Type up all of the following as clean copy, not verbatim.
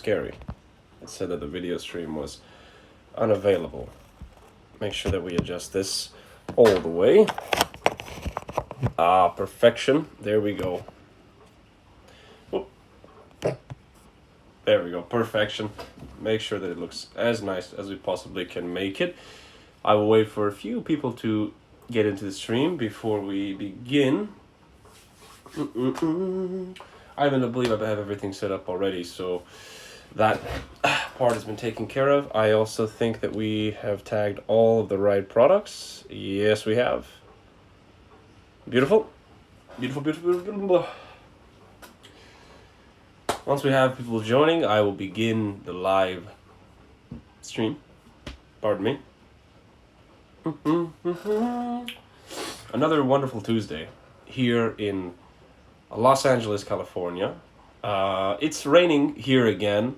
scary. It said that the video stream was unavailable. Make sure that we adjust this all the way. Ah, perfection. There we go. Whoop. There we go, perfection. Make sure that it looks as nice as we possibly can make it. I will wait for a few people to get into the stream before we begin. I believe I have everything set up already, so that part has been taken care of. I also think that we have tagged all of the right products. Yes, we have. Beautiful. Beautiful, beautiful, beautiful. Once we have people joining, I will begin the live stream. Pardon me. Another wonderful Tuesday here in Los Angeles, California. It's raining here again.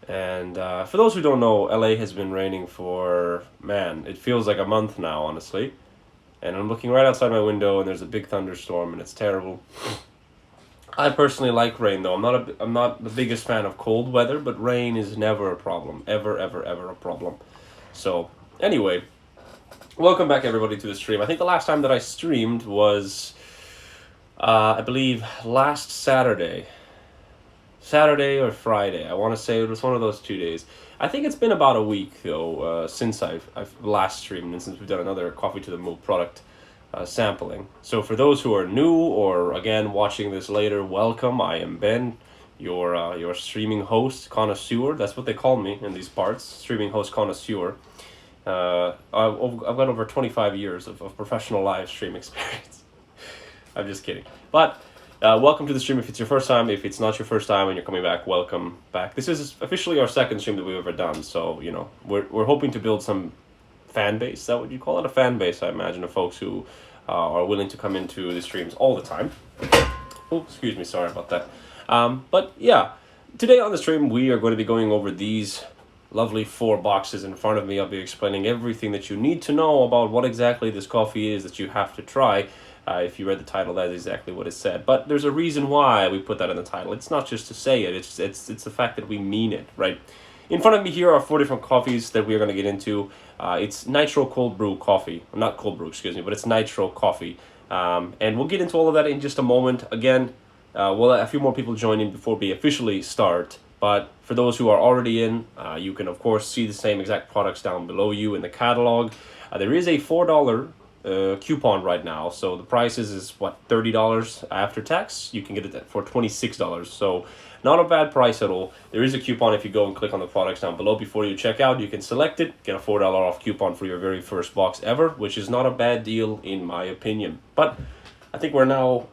And for those who don't know, LA has been raining for, man, it feels like a month now, honestly. And I'm looking right outside my window and there's a big thunderstorm and it's terrible. I personally like rain though. I'm not the biggest fan of cold weather, but rain is never a problem. Ever, ever, ever a problem. So, anyway, welcome back everybody to the stream. I think the last time that I streamed was, I believe, last Saturday. Saturday or Friday. I want to say it was one of those 2 days. I think it's been about a week though since I've last streamed and since we've done another Coffee to the Move product sampling. So for those who are new or again watching this later, welcome. I am Ben, your streaming host connoisseur. That's what they call me in these parts, streaming host connoisseur. I've got over 25 years of professional live stream experience. I'm just kidding, but. Welcome to the stream if it's your first time. If it's not your first time and you're coming back, welcome back. This is officially our second stream that we've ever done, so you know we're hoping to build some fan base. Is that what you call it? A fan base, I imagine, of folks who are willing to come into the streams all the time. Oh, excuse me, sorry about that. But yeah, today on the stream we are going to be going over these lovely 4 boxes in front of me. I'll be explaining everything that you need to know about what exactly this coffee is that you have to try. If you read the title, that is exactly what it said. But there's a reason why we put that in the title. It's not just to say it. It's the fact that we mean it, right? In front of me here are 4 different coffees that we are going to get into. It's Nitro Cold Brew coffee. Not cold brew, excuse me, but it's Nitro coffee. And we'll get into all of that in just a moment. Again, we'll let a few more people join in before we officially start. But for those who are already in, you can, of course, see the same exact products down below you in the catalog. There is a $4 coupon right now, so the price is what, $30 after tax. You can get it for $26, so not a bad price at all. There is a coupon if you go and click on the products down below before you check out. You can select it, get a $4 off coupon for your very first box ever, which is not a bad deal in my opinion. But I think we're now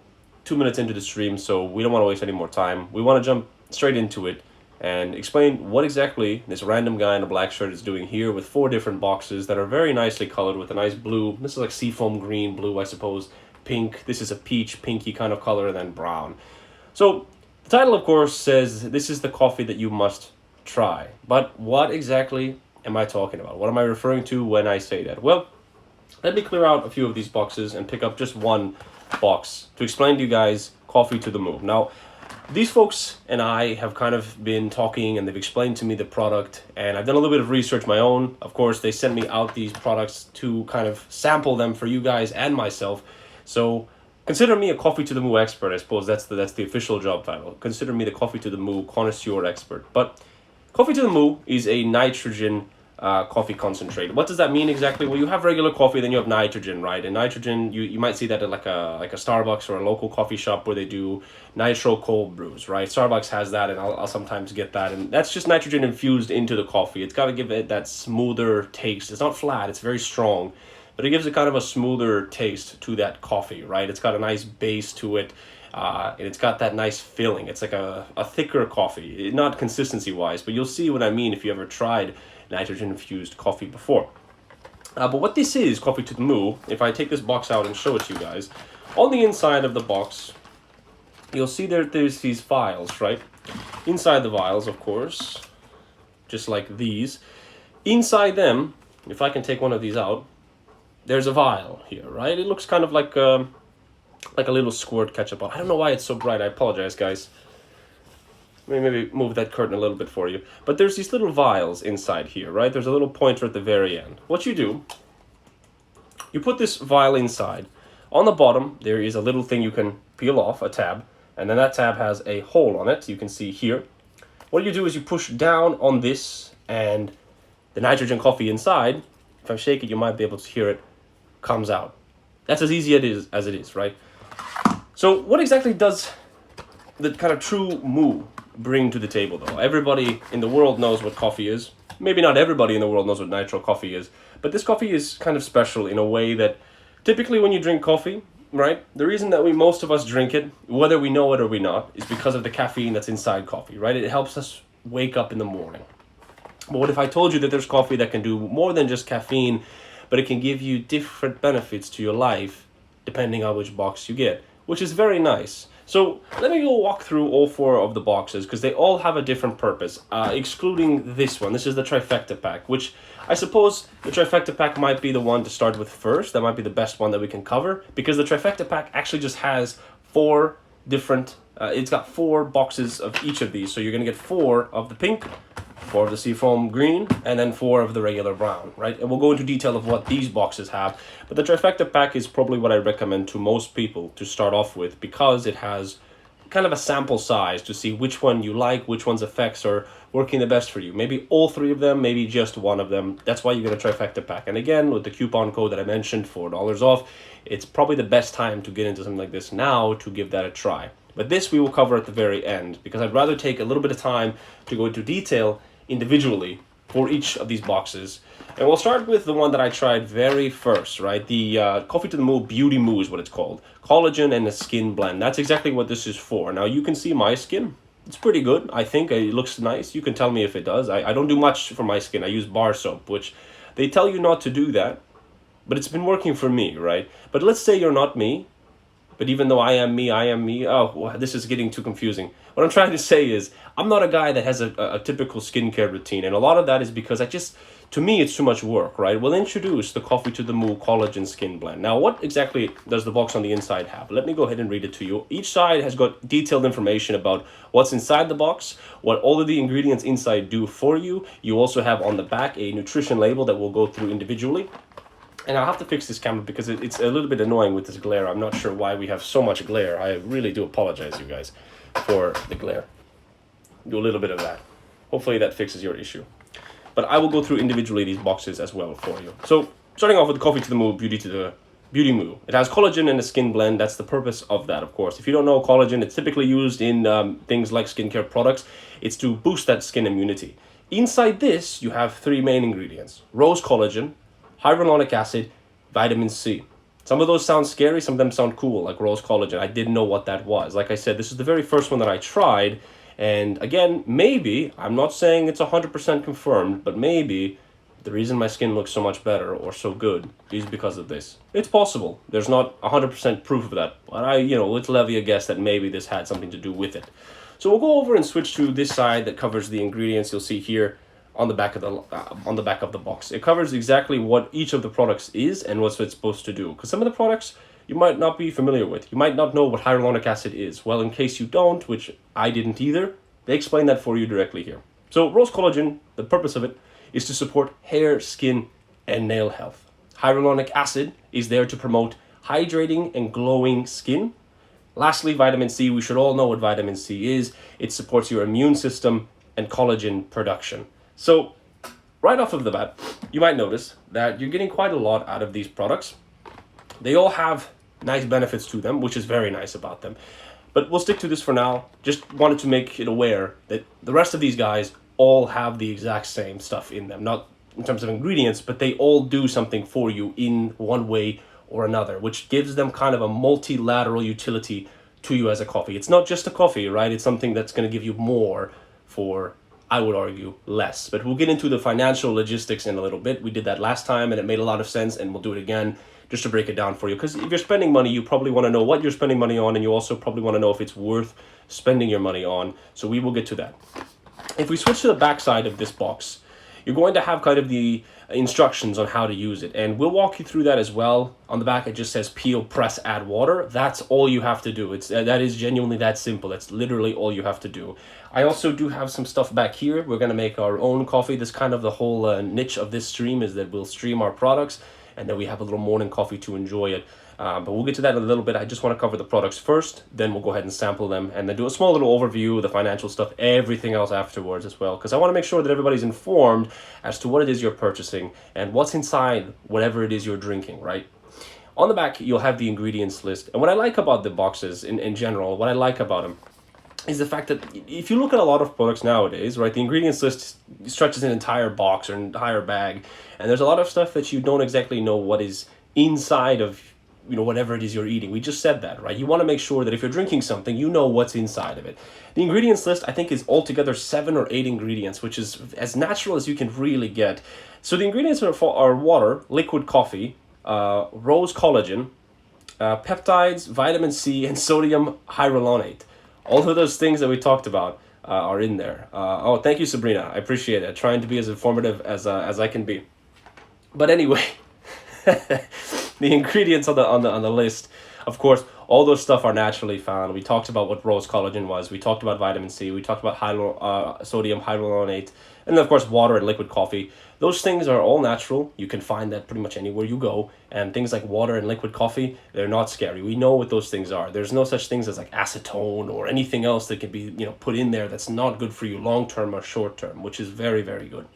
2 minutes into the stream, so we don't want to waste any more time. We want to jump straight into it and explain what exactly this random guy in a black shirt is doing here with 4 different boxes that are very nicely colored with a nice blue. This is like seafoam green, blue, I suppose, pink. This is a peach, pinky kind of color, and then brown. So the title, of course, says this is the coffee that you must try. But what exactly am I talking about? What am I referring to when I say that? Well, let me clear out a few of these boxes and pick up just one box to explain to you guys Coffee to the Move. Now, these folks and I have kind of been talking and they've explained to me the product, and I've done a little bit of research my own. Of course, they sent me out these products to kind of sample them for you guys and myself. So consider me a Coffee to the Move expert. I suppose that's the official job title. Consider me the Coffee to the Move connoisseur expert. But Coffee to the Move is a nitrogen coffee concentrate. What does that mean exactly? Well, you have regular coffee, then you have nitrogen, right? And nitrogen, you might see that at like a Starbucks or a local coffee shop where they do nitro cold brews, right? Starbucks has that, and I'll sometimes get that, and that's just nitrogen infused into the coffee. It's got to give it that smoother taste. It's not flat, it's very strong, but it gives it kind of a smoother taste to that coffee, right? It's got a nice base to it. And it's got that nice filling. It's like a thicker coffee, not consistency wise, but you'll see what I mean if you ever tried nitrogen infused coffee before. But what this is, Coffee to the Move, if I take this box out and show it to you guys, on the inside of the box, you'll see there's these vials, right? Inside the vials, of course, just like these. Inside them, if I can take one of these out, there's a vial here, right? It looks kind of like a little squirt ketchup. I don't know why it's so bright. I apologize, guys. maybe move that curtain a little bit for you. But there's these little vials inside here, right? There's a little pointer at the very end. What you do, you put this vial inside. On the bottom, there is a little thing you can peel off, a tab, and then that tab has a hole on it. You can see here. What you do is you push down on this, and the nitrogen coffee inside, if I shake it, you might be able to hear it, comes out. That's as easy as it is, right? So what exactly does the kind of true moo bring to the table, though? Everybody in the world knows what coffee is. Maybe not everybody in the world knows what nitro coffee is, but this coffee is kind of special in a way that typically when you drink coffee, right, the reason that most of us drink it, whether we know it or we not, is because of the caffeine that's inside coffee, right? It helps us wake up in the morning. But what if I told you that there's coffee that can do more than just caffeine, but it can give you different benefits to your life depending on which box you get, which is very nice. So let me go walk through all 4 of the boxes because they all have a different purpose, excluding this one. This is the Trifecta Pack, which I suppose the Trifecta Pack might be the one to start with first. That might be the best one that we can cover because the Trifecta Pack actually just has 4 different, it's got 4 boxes of each of these. So you're going to get 4 of the pink, 4 of the seafoam green, and then 4 of the regular brown, right? And we'll go into detail of what these boxes have. But the Trifecta Pack is probably what I recommend to most people to start off with because it has kind of a sample size to see which one you like, which one's effects are working the best for you. Maybe all 3 of them, maybe just one of them. That's why you get a Trifecta Pack. And again, with the coupon code that I mentioned, $4 off, it's probably the best time to get into something like this now to give that a try. But this we will cover at the very end because I'd rather take a little bit of time to go into detail individually for each of these boxes. And we'll start with the one that I tried very first, right? The Coffee to the Moo Beauty Moo is what it's called. Collagen and a skin blend. That's exactly what this is for. Now you can see my skin. It's pretty good. I think it looks nice. You can tell me if it does. I don't do much for my skin. I use bar soap, which they tell you not to do that. But it's been working for me, right? But let's say you're not me. But even though I am me. Oh, well, this is getting too confusing. What I'm trying to say is I'm not a guy that has a typical skincare routine. And a lot of that is because to me, it's too much work, right? We'll introduce the Coffee to the Moo Collagen Skin Blend. Now, what exactly does the box on the inside have? Let me go ahead and read it to you. Each side has got detailed information about what's inside the box, what all of the ingredients inside do for you. You also have on the back a nutrition label that we'll go through individually. And I'll have to fix this camera because it's a little bit annoying with this glare. I'm not sure why we have so much glare. I really do apologize, you guys, for the glare. Do a little bit of that. Hopefully that fixes your issue. But I will go through individually these boxes as well for you. So starting off with the Coffee to the Moo Beauty Moo. It has collagen and a skin blend. That's the purpose of that, of course. If you don't know collagen, it's typically used in things like skincare products. It's to boost that skin immunity. Inside this, you have 3 main ingredients. Rose collagen, hyaluronic acid, vitamin C. Some of those sound scary, some of them sound cool, like rose collagen. I didn't know what that was. Like I said, this is the very first one that I tried. And again, maybe, I'm not saying it's 100% confirmed, but maybe the reason my skin looks so much better or so good is because of this. It's possible. There's not 100% proof of that. But let's levy a guess that maybe this had something to do with it. So we'll go over and switch to this side that covers the ingredients. You'll see here on the back of the box. It covers exactly what each of the products is and what it's supposed to do. Because some of the products you might not be familiar with. You might not know what hyaluronic acid is. Well, in case you don't, which I didn't either, they explain that for you directly here. So rose collagen, the purpose of it is to support hair, skin, and nail health. Hyaluronic acid is there to promote hydrating and glowing skin. Lastly, vitamin C. We should all know what vitamin C is. It supports your immune system and collagen production. So right off of the bat, you might notice that you're getting quite a lot out of these products. They all have nice benefits to them, which is very nice about them. But we'll stick to this for now. Just wanted to make it aware that the rest of these guys all have the exact same stuff in them. Not in terms of ingredients, but they all do something for you in one way or another, which gives them kind of a multilateral utility to you as a coffee. It's not just a coffee, right? It's something that's going to give you more for, I would argue, less. But we'll get into the financial logistics in a little bit. We did that last time and it made a lot of sense, and we'll do it again just to break it down for you. Because if you're spending money, you probably want to know what you're spending money on, and you also probably want to know if it's worth spending your money on. So we will get to that. If we switch to the back side of this box, you're going to have kind of the instructions on how to use it, and we'll walk you through that as well. On the back it just says peel, press, add water. That's all you have to do. It's that is genuinely that simple. That's literally all you have to do. I also do have some stuff back here. We're going to make our own coffee. This kind of the whole niche of this stream is that we'll stream our products, and then we have a little morning coffee to enjoy it. But we'll get to that in a little bit. I just want to cover the products first, then we'll go ahead and sample them, and then do a small little overview of the financial stuff, everything else afterwards as well, because I want to make sure that everybody's informed as to what it is you're purchasing and what's inside whatever it is you're drinking, right? On the back, you'll have the ingredients list. And what I like about the boxes in general, what I like about them, is the fact that if you look at a lot of products nowadays, right, the ingredients list stretches an entire box or an entire bag, and there's a lot of stuff that you don't exactly know what is inside of, whatever it is you're eating. We just said that, right? You want to make sure that if you're drinking something, you know what's inside of it. The ingredients list, I think, is altogether 7 or 8 ingredients, which is as natural as you can really get. So the ingredients are water, liquid coffee, rose collagen, peptides, vitamin C, and sodium hyaluronate. All of those things that we talked about are in there. Thank you, Sabrina. I appreciate it. Trying to be as informative as I can be. But anyway, the ingredients on the list, of course, all those stuff are naturally found. We talked about what rose collagen was. We talked about vitamin C. We talked about sodium hyaluronate, and then, of course, water and liquid coffee. Those things are all natural. You can find that pretty much anywhere you go. And things like water and liquid coffee, they're not scary. We know what those things are. There's no such things as like acetone or anything else that can be put in there that's not good for you long term or short term, which is very, very good.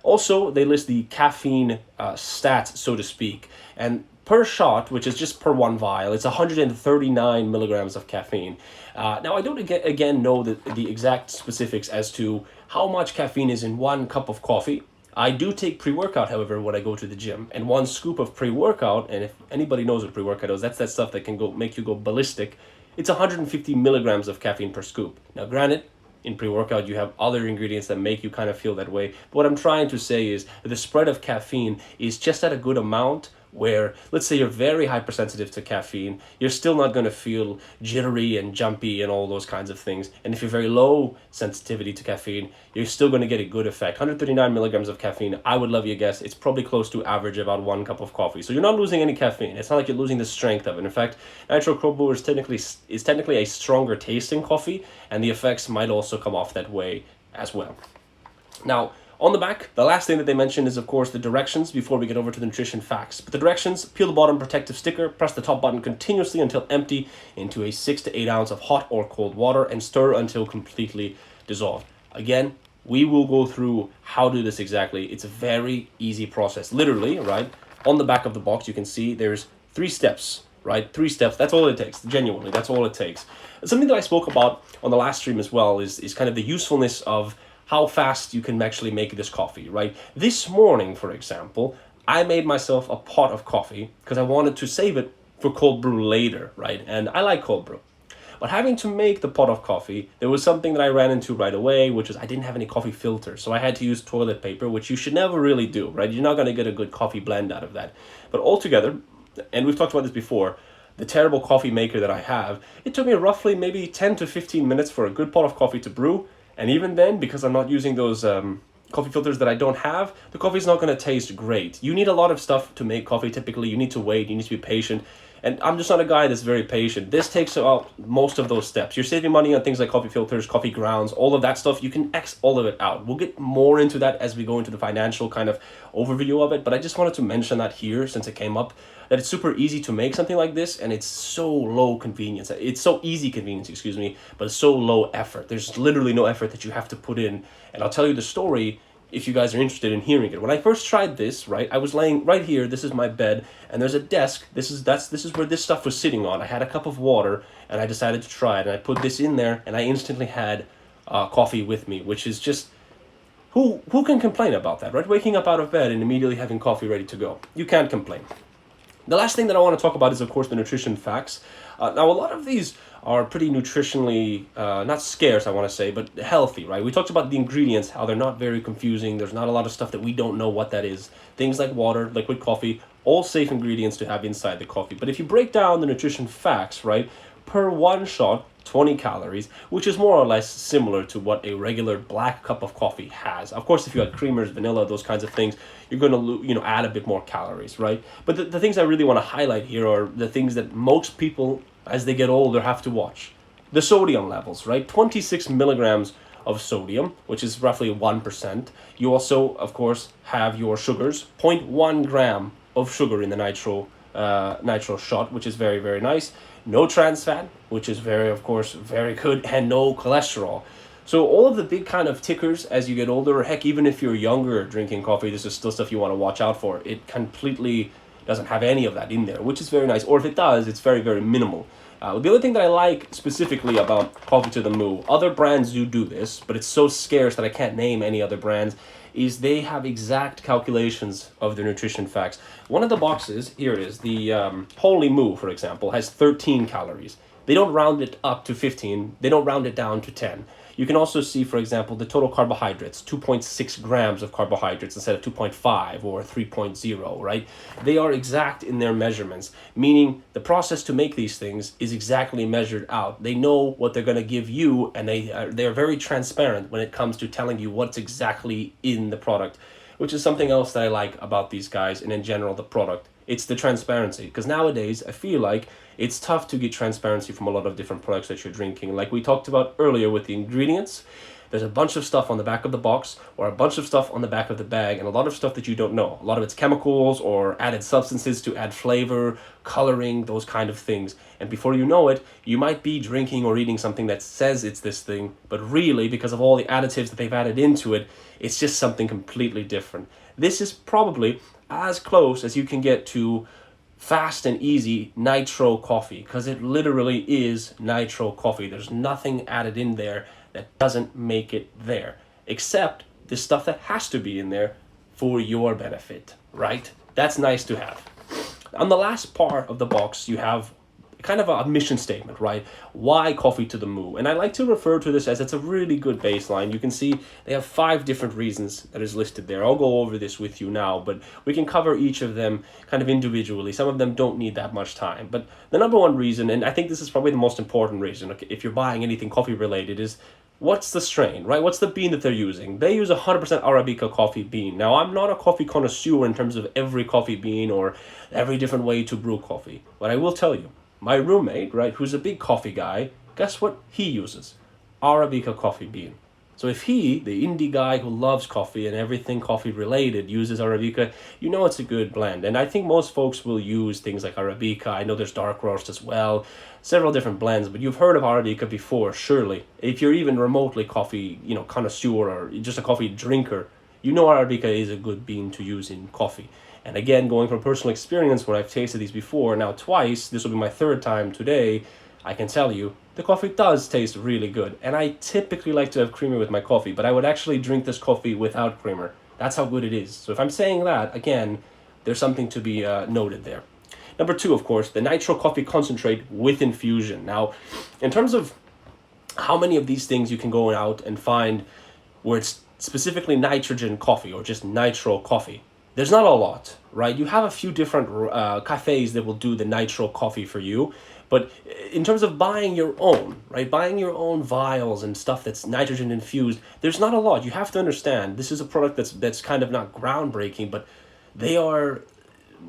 Also, they list the caffeine stats, so to speak, and per shot, which is just per one vial, it's 139 milligrams of caffeine. Now, I don't again know the exact specifics as to how much caffeine is in one cup of coffee. I do take pre-workout, however, when I go to the gym, and one scoop of pre-workout, and if anybody knows what pre-workout is, that's that stuff that can make you go ballistic. It's 150 milligrams of caffeine per scoop. Now, granted, in pre-workout you have other ingredients that make you kind of feel that way, but what I'm trying to say is the spread of caffeine is just at a good amount where, let's say you're very hypersensitive to caffeine, you're still not going to feel jittery and jumpy and all those kinds of things. And if you're very low sensitivity to caffeine, you're still going to get a good effect. 139 milligrams of caffeine, I would love you to guess, it's probably close to average about 1 cup of coffee. So you're not losing any caffeine. It's not like you're losing the strength of it. In fact, Nitro Cold Brew is technically a stronger tasting coffee, and the effects might also come off that way as well. Now, on the back, the last thing that they mention is, of course, the directions before we get over to the nutrition facts. But the directions: peel the bottom protective sticker, press the top button continuously until empty into a 6 to 8 ounce of hot or cold water, and stir until completely dissolved. Again, we will go through how to do this exactly. It's a very easy process. Literally, right, on the back of the box, you can see there's 3 steps, right? 3 steps, that's all it takes. Genuinely, that's all it takes. And something that I spoke about on the last stream as well is kind of the usefulness of how fast you can actually make this coffee, right? This morning, for example, I made myself a pot of coffee because I wanted to save it for cold brew later, right? And I like cold brew. But having to make the pot of coffee, there was something that I ran into right away, which was I didn't have any coffee filter. So I had to use toilet paper, which you should never really do, right? You're not going to get a good coffee blend out of that. But altogether, and we've talked about this before, the terrible coffee maker that I have, it took me roughly maybe 10 to 15 minutes for a good pot of coffee to brew. And even then, because I'm not using those coffee filters that I don't have, the coffee's not going to taste great. You need a lot of stuff to make coffee typically. You need to wait, you need to be patient. And I'm just not a guy that's very patient. This takes out most of those steps. You're saving money on things like coffee filters, coffee grounds, all of that stuff. You can X all of it out. We'll get more into that as we go into the financial kind of overview of it. But I just wanted to mention that here since it came up, that it's super easy to make something like this, and it's so low convenience. It's so easy convenience, but it's so low effort. There's literally no effort that you have to put in. And I'll tell you the story if you guys are interested in hearing it. When I first tried this, right, I was laying right here. This is my bed, and there's a desk. This is where this stuff was sitting on. I had a cup of water, and I decided to try it. And I put this in there, and I instantly had coffee with me, which is just, who can complain about that, right? Waking up out of bed and immediately having coffee ready to go. You can't complain. The last thing that I want to talk about is, of course, the nutrition facts. Now, a lot of these are pretty nutritionally, not scarce, I want to say, but healthy, right? We talked about the ingredients, how they're not very confusing. There's not a lot of stuff that we don't know what that is. Things like water, liquid coffee, all safe ingredients to have inside the coffee. But if you break down the nutrition facts, right, per 1 shot, 20 calories, which is more or less similar to what a regular black cup of coffee has. Of course, if you add creamers, vanilla, those kinds of things, you're going to add a bit more calories, right? But the things I really want to highlight here are the things that most people, as they get older, have to watch. The sodium levels, right? 26 milligrams of sodium, which is roughly 1%. You also, of course, have your sugars, 0.1 gram of sugar in the nitro shot, which is very, very nice. No trans fat, which is of course, very good, and no cholesterol. So all of the big kind of tickers as you get older, or heck, even if you're younger drinking coffee, this is still stuff you want to watch out for. It completely doesn't have any of that in there, which is very nice. Or if it does, it's very, very minimal. The other thing that I like specifically about Coffee to the Moo, other brands do this, but it's so scarce that I can't name any other brands, is they have exact calculations of their nutrition facts. One of the boxes, here it is, the Holy Moo, for example, has 13 calories. They don't round it up to 15, they don't round it down to 10. You can also see, for example, the total carbohydrates, 2.6 grams of carbohydrates instead of 2.5 or 3.0, right? They are exact in their measurements, meaning the process to make these things is exactly measured out. They know what they're going to give you, and they're very transparent when it comes to telling you what's exactly in the product, which is something else that I like about these guys and in general the product. It's the transparency, because nowadays I feel like it's tough to get transparency from a lot of different products that you're drinking. Like we talked about earlier with the ingredients, there's a bunch of stuff on the back of the box or a bunch of stuff on the back of the bag, and a lot of stuff that you don't know. A lot of it's chemicals or added substances to add flavor, coloring, those kind of things. And before you know it, you might be drinking or eating something that says it's this thing, but really, because of all the additives that they've added into it, it's just something completely different. This is probably as close as you can get to fast and easy nitro coffee, because it literally is nitro coffee. There's nothing added in there that doesn't make it there, except the stuff that has to be in there for your benefit, right? That's nice to have. On the last part of the box, you have kind of a mission statement, right? Why Coffee to the Moo? And I like to refer to this as it's a really good baseline. You can see they have 5 different reasons that is listed there. I'll go over this with you now, but we can cover each of them kind of individually. Some of them don't need that much time. But the number one reason, and I think this is probably the most important reason, okay, if you're buying anything coffee related, is what's the strain, right? What's the bean that they're using? They use 100% Arabica coffee bean. Now, I'm not a coffee connoisseur in terms of every coffee bean or every different way to brew coffee, but I will tell you, my roommate, right, who's a big coffee guy, guess what he uses? Arabica coffee bean. So if he, the indie guy who loves coffee and everything coffee related, uses Arabica, you know it's a good blend. And I think most folks will use things like Arabica. I know there's dark roast as well, several different blends, but you've heard of Arabica before, surely. If you're even remotely coffee, connoisseur or just a coffee drinker, you know Arabica is a good bean to use in coffee. And again, going from personal experience where I've tasted these before, now twice, this will be my 3rd time today, I can tell you, the coffee does taste really good. And I typically like to have creamer with my coffee, but I would actually drink this coffee without creamer. That's how good it is. So if I'm saying that, again, there's something to be noted there. Number 2, of course, the nitro coffee concentrate with infusion. Now, in terms of how many of these things you can go out and find where it's specifically nitrogen coffee or just nitro coffee, there's not a lot, right? You have a few different cafes that will do the nitro coffee for you, but in terms of buying your own, right, buying your own vials and stuff that's nitrogen infused, there's not a lot. You have to understand, this is a product that's kind of not groundbreaking, but they are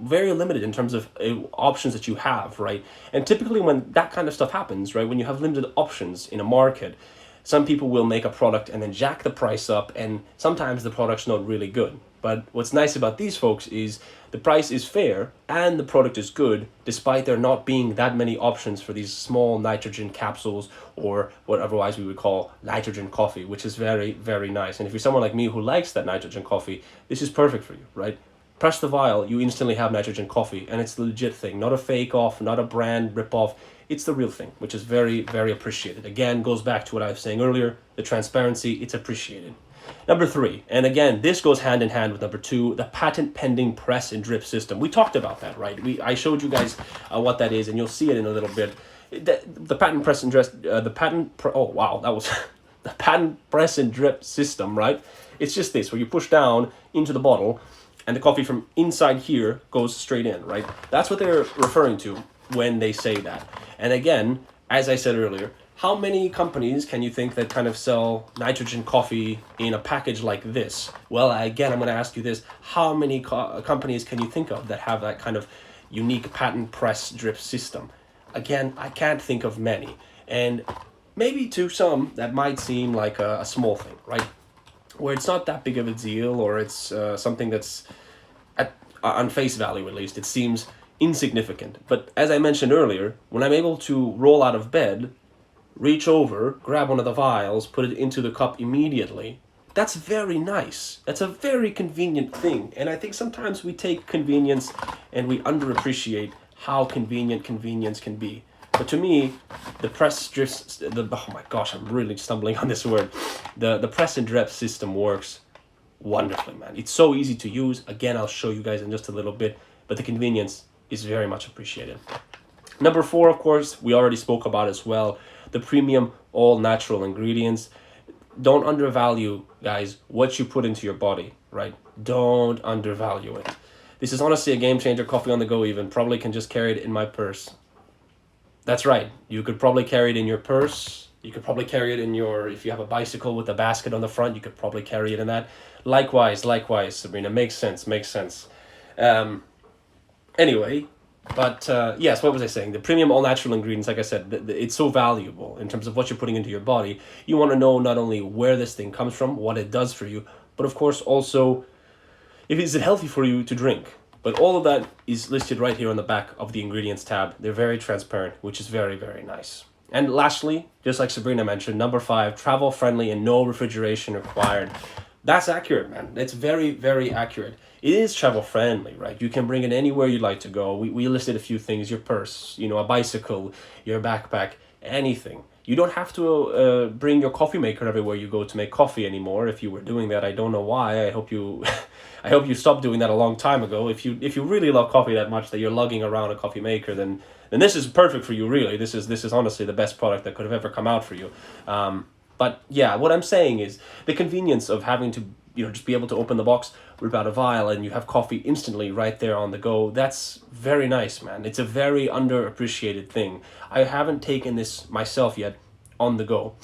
very limited in terms of options that you have, right? And typically when that kind of stuff happens, right, when you have limited options in a market, some people will make a product and then jack the price up, and sometimes the product's not really good. But what's nice about these folks is the price is fair and the product is good, despite there not being that many options for these small nitrogen capsules or what otherwise we would call nitrogen coffee, which is very, very nice. And if you're someone like me who likes that nitrogen coffee, this is perfect for you, right? Press the vial, you instantly have nitrogen coffee, and it's the legit thing, not a fake off, not a brand rip off. It's the real thing, which is very, very appreciated. Again, goes back to what I was saying earlier, the transparency, it's appreciated. Number 3, and again, this goes hand in hand with number 2, the patent pending press and drip system. We talked about that, right? I showed you guys what that is, and you'll see it in a little bit. The patent press and drip, the patent press and drip system, right? It's just this, where you push down into the bottle, and the coffee from inside here goes straight in, right? That's what they're referring to when they say that. And again, as I said earlier, How many companies can you think that kind of sell nitrogen coffee in a package like this? Well, again, I'm going to ask you this. How many companies can you think of that have that kind of unique patent press drip system? Again, I can't think of many. And maybe to some, that might seem like a small thing, right? Where it's not that big of a deal, or it's something that's on face value at least, it seems insignificant. But as I mentioned earlier, when I'm able to roll out of bed, reach over, grab one of the vials, put it into the cup immediately, that's very nice. That's a very convenient thing. And I think sometimes we take convenience and we underappreciate how convenient convenience can be. But to me, the press drips, oh my gosh, I'm really stumbling on this word. The press and drip system works wonderfully, man. It's so easy to use. Again, I'll show you guys in just a little bit, but the convenience is very much appreciated. Number 4, of course, we already spoke about as well, the premium all natural ingredients. Don't undervalue, guys, what you put into your body, right? Don't undervalue it. This is honestly a game changer. Coffee on the go even. Probably can just carry it in my purse. That's right. You could probably carry it in your purse. You could probably carry it in your, if you have a bicycle with a basket on the front, you could probably carry it in that. Likewise, Sabrina. Makes sense. Anyway, but yes, what was I saying? The premium all natural ingredients, like I said, it's so valuable in terms of what you're putting into your body. You want to know not only where this thing comes from, what it does for you, but of course also, if is it healthy for you to drink. But all of that is listed right here on the back of the ingredients tab. They're very transparent, which is very, very nice. And lastly, just like Sabrina mentioned, number 5, travel friendly and no refrigeration required. That's accurate, man. It's very, very accurate. It is travel friendly, right? You can bring it anywhere you'd like to go. We listed a few things: your purse, a bicycle, your backpack, anything. You don't have to bring your coffee maker everywhere you go to make coffee anymore. If you were doing that, I don't know why. I hope you, I hope you stopped doing that a long time ago. If you really love coffee that much that you're lugging around a coffee maker, then this is perfect for you. Really, this is honestly the best product that could have ever come out for you. But yeah, what I'm saying is the convenience of having to, just be able to open the box, rip out a vial, and you have coffee instantly right there on the go. That's very nice, man. It's a very underappreciated thing. I haven't taken this myself yet on the go,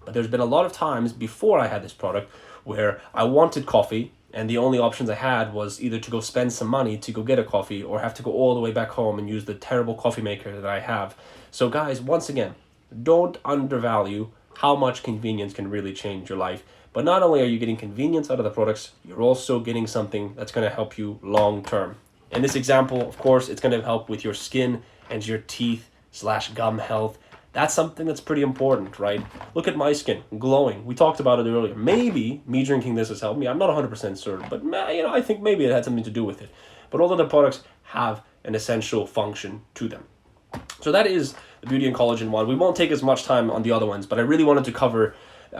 but there's been a lot of times before I had this product where I wanted coffee, and the only options I had was either to go spend some money to go get a coffee or have to go all the way back home and use the terrible coffee maker that I have. So guys, once again, don't undervalue how much convenience can really change your life. But not only are you getting convenience out of the products, you're also getting something that's going to help you long term. In this example, of course, it's going to help with your skin and your teeth/gum health. That's something that's pretty important, right? Look at my skin, glowing. We talked about it earlier. Maybe me drinking this has helped me. I'm not 100% certain, but I think maybe it had something to do with it. But all of the products have an essential function to them. So that is the Beauty and Collagen one. We won't take as much time on the other ones, but I really wanted to cover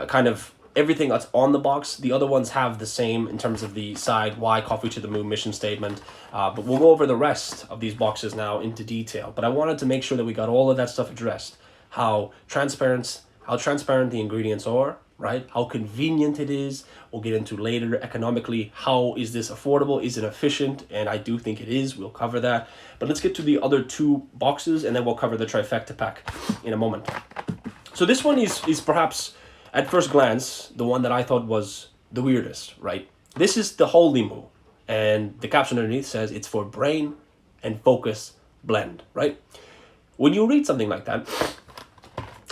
kind of everything that's on the box. The other ones have the same in terms of the side, why Coffee to the Moon mission statement. But we'll go over the rest of these boxes now into detail. But I wanted to make sure that we got all of that stuff addressed. How transparent the ingredients are, right? How convenient it is. We'll get into later economically. How is this affordable? Is it efficient? And I do think it is. We'll cover that. But let's get to the other 2 boxes, and then we'll cover the trifecta pack in a moment. So this one is perhaps, at first glance, the one that I thought was the weirdest, right? This is the Holy Moo, and the caption underneath says it's for brain and focus blend, right? When you read something like that,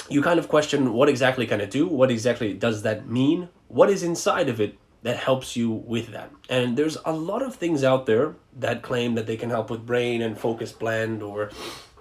you kind of question, what exactly can it do? What exactly does that mean? What is inside of it that helps you with that? And there's a lot of things out there that claim that they can help with brain and focus blend, or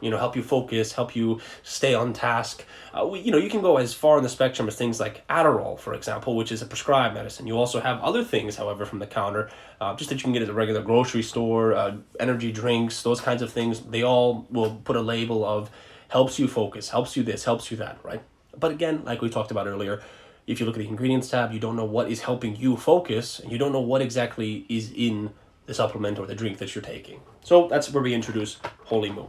help you focus, help you stay on task. You can go as far on the spectrum as things like Adderall, for example, which is a prescribed medicine. You also have other things, however, from the counter, just that you can get at a regular grocery store, energy drinks, those kinds of things. They all will put a label of helps you focus, helps you this, helps you that, right? But again, like we talked about earlier, if you look at the ingredients tab, you don't know what is helping you focus, and you don't know what exactly is in the supplement or the drink that you're taking. So that's where we introduce Holy Moo.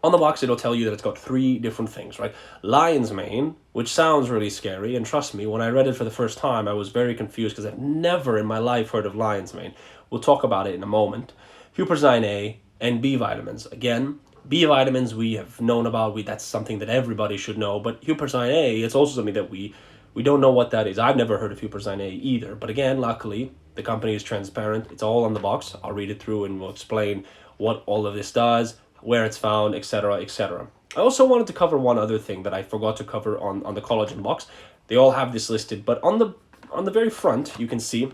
On the box, it'll tell you that it's got 3 different things, right? Lion's mane, which sounds really scary, and trust me, when I read it for the first time, I was very confused because I've never in my life heard of lion's mane. We'll talk about it in a moment. Huperzine A and B vitamins. Again, B vitamins we have known about. That's something that everybody should know. But Huperzine A, it's also something that we don't know what that is. I've never heard of Huperzine A either. But again, luckily, the company is transparent. It's all on the box. I'll read it through and we'll explain what all of this does, where it's found, etc., etc. I also wanted to cover one other thing that I forgot to cover on the collagen box. They all have this listed, but on the very front, you can see,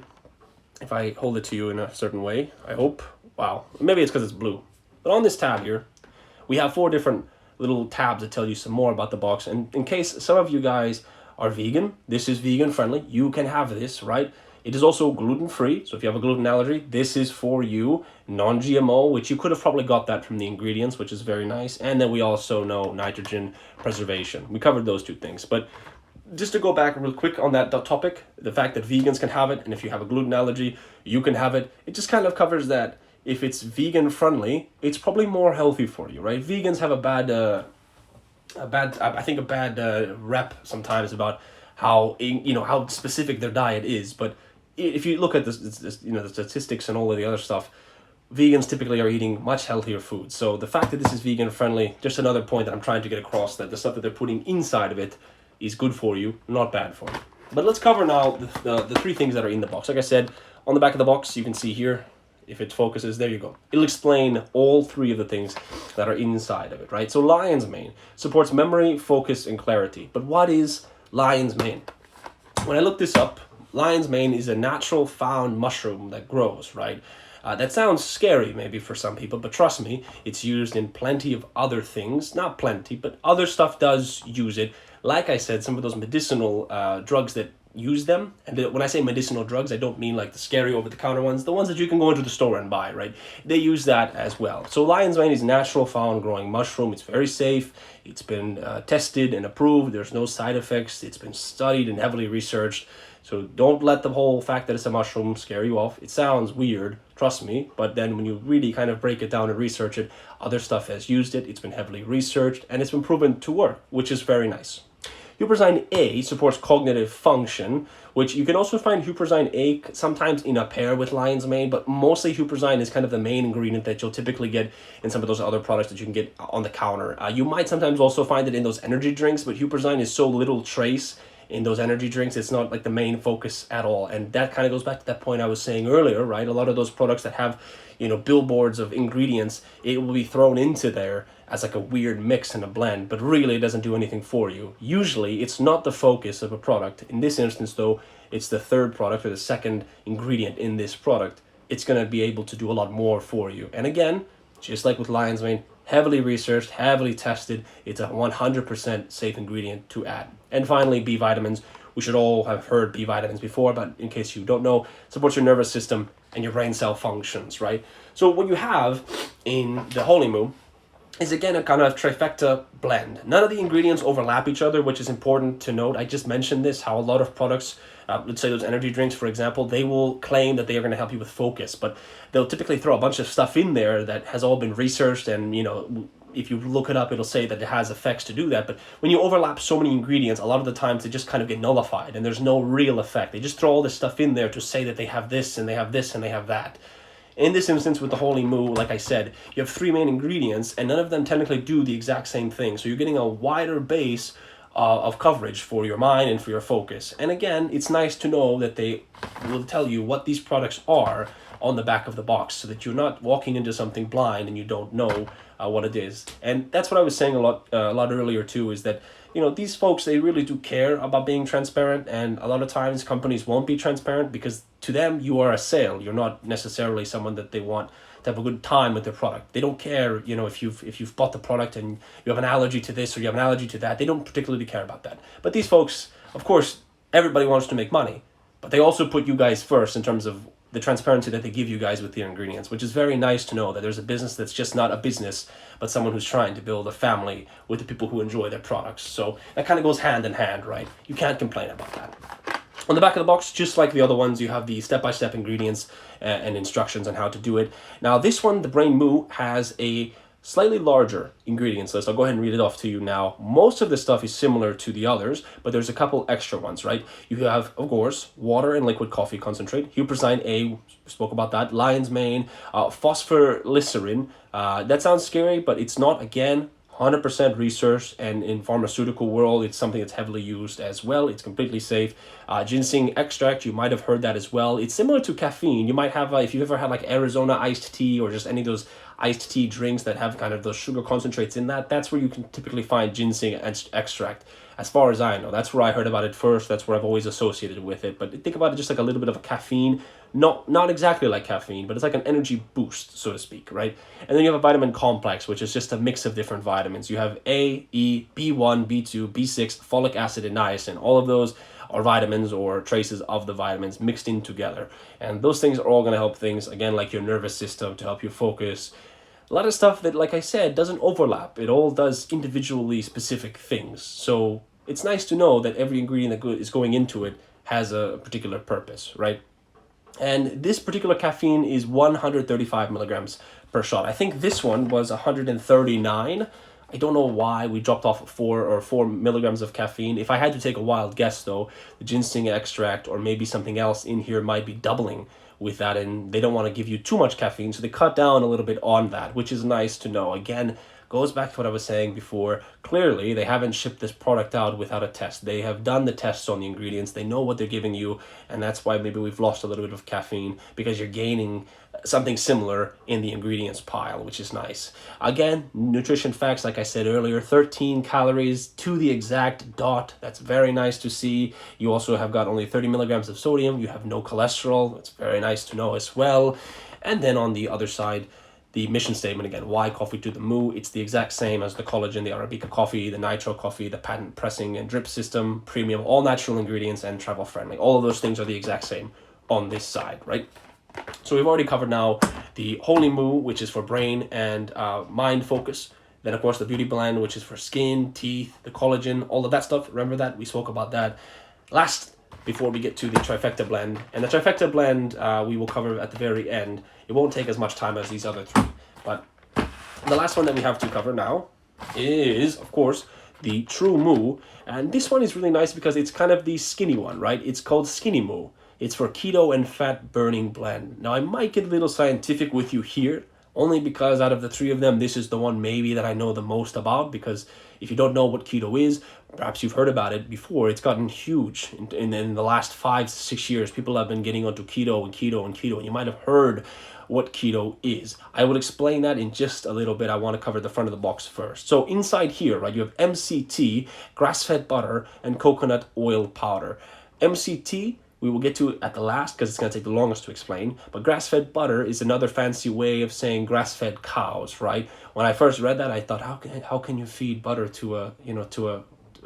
if I hold it to you in a certain way, I hope. Wow, maybe it's because it's blue. But on this tab here, we have 4 different little tabs that tell you some more about the box. And in case some of you guys are vegan, this is vegan friendly. You can have this, right? It is also gluten free. So if you have a gluten allergy, this is for you. Non-GMO, which you could have probably got that from the ingredients, which is very nice. And then we also know nitrogen preservation. We covered those 2 things. But just to go back real quick on that topic, the fact that vegans can have it, and if you have a gluten allergy, you can have it. It just kind of covers that. If it's vegan friendly, it's probably more healthy for you, right? Vegans have a bad rep sometimes about how how specific their diet is. But if you look at this, the statistics and all of the other stuff, vegans typically are eating much healthier food. So the fact that this is vegan friendly, just another point that I'm trying to get across, that the stuff that they're putting inside of it is good for you, not bad for you. But let's cover now the 3 things that are in the box. Like I said, on the back of the box, you can see here, if it focuses, there you go. It'll explain all 3 of the things that are inside of it, right? So lion's mane supports memory, focus, and clarity. But what is lion's mane? When I looked this up, lion's mane is a natural found mushroom that grows, right? That sounds scary maybe for some people, but trust me, it's used in plenty of other things. Not plenty, but other stuff does use it. Like I said, some of those medicinal drugs that use them, and when I say medicinal drugs, I don't mean like the scary over-the-counter ones, the ones that you can go into the store and buy, right? They use that as well. So lion's mane is a natural found growing mushroom. It's very safe. It's been tested and approved. There's no side effects. It's been studied and heavily researched. So don't let the whole fact that it's a mushroom scare you off. It sounds weird, trust me, but then when you really kind of break it down and research it, other stuff has used it. It's been heavily researched and it's been proven to work, which is very nice. Huperzine A supports cognitive function, which you can also find Huperzine A sometimes in a pair with lion's mane, but mostly Huperzine is kind of the main ingredient that you'll typically get in some of those other products that you can get on the counter. You might sometimes also find it in those energy drinks, but Huperzine is so little trace in those energy drinks, it's not like the main focus at all. And that kind of goes back to that point I was saying earlier, right? A lot of those products that have, billboards of ingredients, it will be thrown into there as like a weird mix and a blend, but really it doesn't do anything for you. Usually it's not the focus of a product. In this instance though, it's the 3rd product or the 2nd ingredient in this product. It's going to be able to do a lot more for you. And again, just like with lion's mane, heavily researched, heavily tested. It's a 100% safe ingredient to add. And finally, B vitamins. We should all have heard B vitamins before, but in case you don't know, supports your nervous system and your brain cell functions, right? So what you have in the Holy Moo is again a kind of trifecta blend. None of the ingredients overlap each other, which is important to note. I just mentioned this, how a lot of products, let's say those energy drinks, for example, they will claim that they are going to help you with focus, but they'll typically throw a bunch of stuff in there that has all been researched, and if you look it up, it'll say that it has effects to do that. But when you overlap so many ingredients, a lot of the times they just kind of get nullified and there's no real effect. They just throw all this stuff in there to say that they have this and they have this and they have that. In this instance with the Holy Moo, like I said, you have 3 main ingredients and none of them technically do the exact same thing. So you're getting a wider base of coverage for your mind and for your focus. And again, it's nice to know that they will tell you what these products are on the back of the box so that you're not walking into something blind and you don't know what it is. And that's what I was saying a lot earlier too, is that these folks, they really do care about being transparent, and a lot of times companies won't be transparent because to them you are a sale. You're not necessarily someone that they want to have a good time with their product. They don't care, if you've bought the product and you have an allergy to this or you have an allergy to that. They don't particularly care about that. But these folks, of course, everybody wants to make money, but they also put you guys first in terms of the transparency that they give you guys with the ingredients, which is very nice to know that there's a business that's just not a business, but someone who's trying to build a family with the people who enjoy their products. So that kind of goes hand in hand, right? You can't complain about that. On the back of the box, just like the other ones, you have the step-by-step ingredients and instructions on how to do it. Now this one, the Brain Moo, has a slightly larger ingredients list. I'll go ahead and read it off to you now. Most of the stuff is similar to the others, but there's a couple extra ones, right? You have, of course, water and liquid coffee concentrate, huperzine A, spoke about that, lion's mane, phospholycerin. That sounds scary, but it's not, again, 100% research, and in pharmaceutical world it's something that's heavily used as well. It's completely safe. Ginseng extract, you might have heard that as well. It's similar to caffeine. You might have if you've ever had like Arizona iced tea or just any of those iced tea drinks that have kind of those sugar concentrates in that, that's where you can typically find ginseng extract. As far as I know, that's where I heard about it first. That's where I've always associated with it. But think about it just like a little bit of a caffeine, not exactly like caffeine, but it's like an energy boost, so to speak, right? And then you have a vitamin complex, which is just a mix of different vitamins. You have A, E, B1, B2, B6, folic acid, and niacin. All of those are vitamins or traces of the vitamins mixed in together. And those things are all going to help things, again, like your nervous system, to help you focus. A lot of stuff that, like I said, doesn't overlap. It all does individually specific things. So it's nice to know that every ingredient that is going into it has a particular purpose, right? And this particular caffeine is 135 milligrams per shot. I think this one was 139. I don't know why we dropped off 4 milligrams of caffeine. If I had to take a wild guess, though, the ginseng extract or maybe something else in here might be doubling with that, and they don't want to give you too much caffeine, so they cut down a little bit on that, which is nice to know. Again, goes back to what I was saying before. Clearly, they haven't shipped this product out without a test. They have done the tests on the ingredients. They know what they're giving you, and that's why maybe we've lost a little bit of caffeine, because you're gaining something similar in the ingredients pile, which is nice. Again, nutrition facts, like I said earlier, 13 calories to the exact dot. That's very nice to see. You also have got only 30 milligrams of sodium. You have no cholesterol. That's very nice to know as well. And then on the other side, the mission statement again, why coffee to the moo? It's the exact same as the collagen, the Arabica coffee, the nitro coffee, the patent pressing and drip system, premium, all natural ingredients and travel friendly. All of those things are the exact same on this side, right? So we've already covered now the Holy Moo, which is for brain and mind focus. Then, of course, the Beauty Blend, which is for skin, teeth, the collagen, all of that stuff. Remember that? We spoke about that last before we get to the Trifecta Blend. And the Trifecta Blend we will cover at the very end. It won't take as much time as these other three. But the last one that we have to cover now is, of course, the True Moo. And this one is really nice because it's kind of the skinny one, right? It's called Skinny Moo. It's for keto and fat burning blend. Now, I might get a little scientific with you here, only because out of the three of them, this is the one maybe that I know the most about, because if you don't know what keto is, perhaps you've heard about it before. It's gotten huge in the last 5 to 6 years. People have been getting onto keto and keto and keto, and you might have heard what keto is. I will explain that in just a little bit. I want to cover the front of the box first. So inside here, right, you have MCT, grass-fed butter, and coconut oil powder. MCT, we will get to it at the last because it's going to take the longest to explain. But grass-fed butter is another fancy way of saying grass-fed cows, right? When I first read that, I thought, how can you feed butter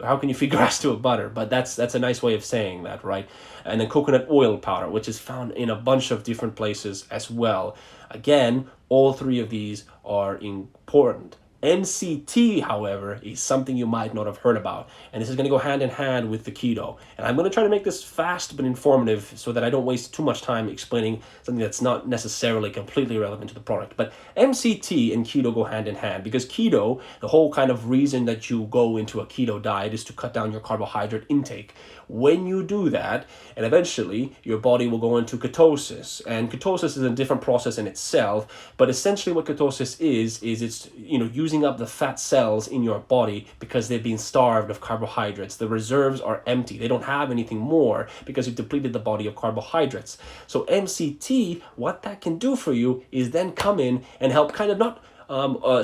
how can you feed grass to a butter? But that's a nice way of saying that, right? And then coconut oil powder, which is found in a bunch of different places as well. Again, all three of these are important. MCT, however, is something you might not have heard about, and this is going to go hand in hand with the keto. And I'm going to try to make this fast but informative so that I don't waste too much time explaining something that's not necessarily completely relevant to the product. But MCT and keto go hand in hand, because keto, the whole kind of reason that you go into a keto diet is to cut down your carbohydrate intake. When you do that, and eventually your body will go into ketosis, and ketosis is a different process in itself, but essentially what ketosis is it's using up the fat cells in your body because they've been starved of carbohydrates. The reserves are empty. They don't have anything more because you've depleted the body of carbohydrates. So MCT, what that can do for you is then come in and help kind of not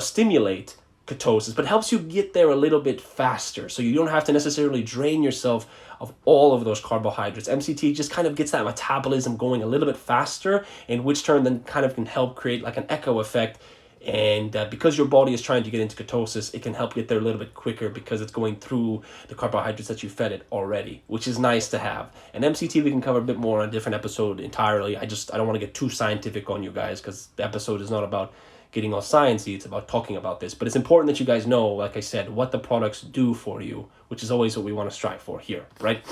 stimulate ketosis, but helps you get there a little bit faster, so you don't have to necessarily drain yourself of all of those carbohydrates. MCT just kind of gets that metabolism going a little bit faster, in which turn then kind of can help create like an echo effect. And because your body is trying to get into ketosis, it can help get there a little bit quicker because it's going through the carbohydrates that you fed it already, which is nice to have. And MCT we can cover a bit more on a different episode entirely. I don't want to get too scientific on you guys because the episode is not about getting all sciencey, it's about talking about this. But it's important that you guys know, like I said, what the products do for you, which is always what we want to strive for here, right?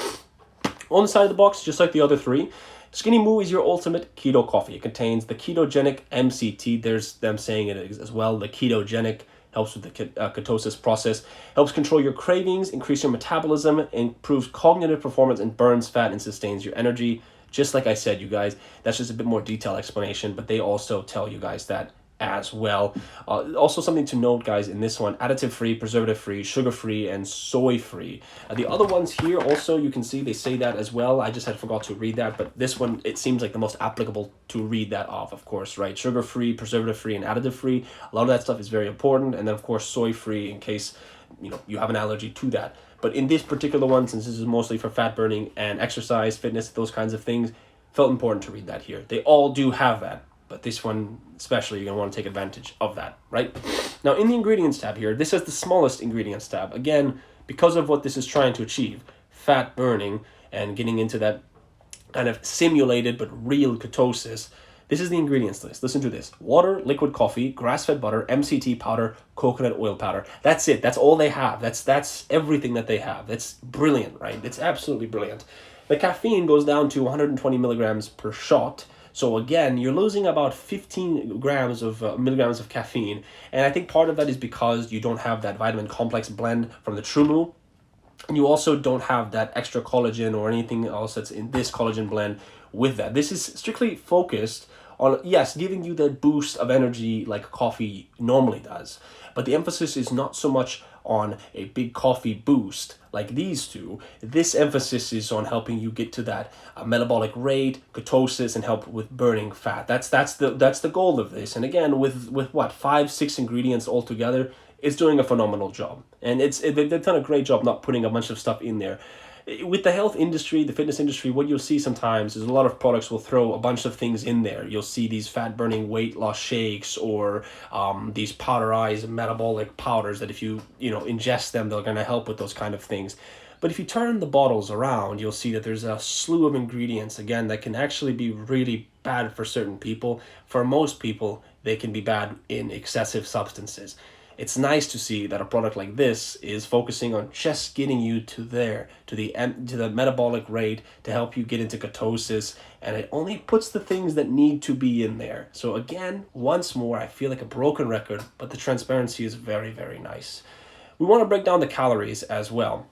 On the side of the box, just like the other three, Skinny Moo is your ultimate keto coffee. It contains the ketogenic MCT. There's them saying it as well. The ketogenic helps with the ketosis process, helps control your cravings, increase your metabolism, improves cognitive performance, and burns fat and sustains your energy. Just like I said, you guys, that's just a bit more detailed explanation, but they also tell you guys that as well. Also something to note, guys, in this one, additive-free, preservative-free, sugar-free, and soy-free. The other ones here also, you can see they say that as well. I just had forgot to read that, but this one, it seems like the most applicable to read that off, of course, right? Sugar-free, preservative-free, and additive-free. A lot of that stuff is very important. And then, of course, soy-free in case, you have an allergy to that. But in this particular one, since this is mostly for fat burning and exercise, fitness, those kinds of things, felt important to read that here. They all do have that. But this one, especially, you're going to want to take advantage of that, right? Now, in the ingredients tab here, this is the smallest ingredients tab. Again, because of what this is trying to achieve, fat burning and getting into that kind of simulated but real ketosis, this is the ingredients list. Listen to this. Water, liquid coffee, grass-fed butter, MCT powder, coconut oil powder. That's it. That's all they have. That's everything that they have. That's brilliant, right? It's absolutely brilliant. The caffeine goes down to 120 milligrams per shot. So again, you're losing about 15 grams of milligrams of caffeine. And I think part of that is because you don't have that vitamin complex blend from the TrueMoo. And you also don't have that extra collagen or anything else that's in this collagen blend with that. This is strictly focused on, yes, giving you that boost of energy like coffee normally does. But the emphasis is not so much on a big coffee boost like these two. This emphasis is on helping you get to that metabolic rate, ketosis, and help with burning fat. That's the goal of this. And again, with what, 5-6 ingredients all together, it's doing a phenomenal job. And they've done a great job not putting a bunch of stuff in there. With the health industry, the fitness industry, what you'll see sometimes is a lot of products will throw a bunch of things in there. You'll see these fat-burning weight loss shakes or these powderized metabolic powders that if you ingest them, they're going to help with those kind of things. But if you turn the bottles around, you'll see that there's a slew of ingredients, again, that can actually be really bad for certain people. For most people, they can be bad in excessive substances. It's nice to see that a product like this is focusing on just getting you to the metabolic rate to help you get into ketosis, and it only puts the things that need to be in there. So again, once more, I feel like a broken record, but the transparency is very, very nice. We want to break down the calories as well.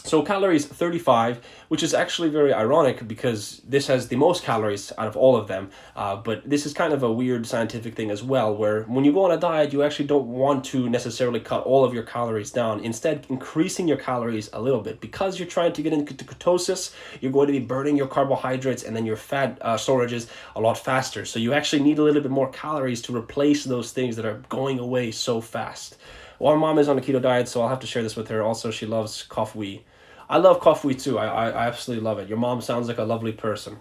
So calories 35, which is actually very ironic because this has the most calories out of all of them. But this is kind of a weird scientific thing as well, where when you go on a diet, you actually don't want to necessarily cut all of your calories down. Instead, increasing your calories a little bit. Because you're trying to get into ketosis, you're going to be burning your carbohydrates and then your fat storages a lot faster. So you actually need a little bit more calories to replace those things that are going away so fast. Well, our mom is on a keto diet, so I'll have to share this with her. Also, she loves coffee. I love coffee too. I absolutely love it. Your mom sounds like a lovely person,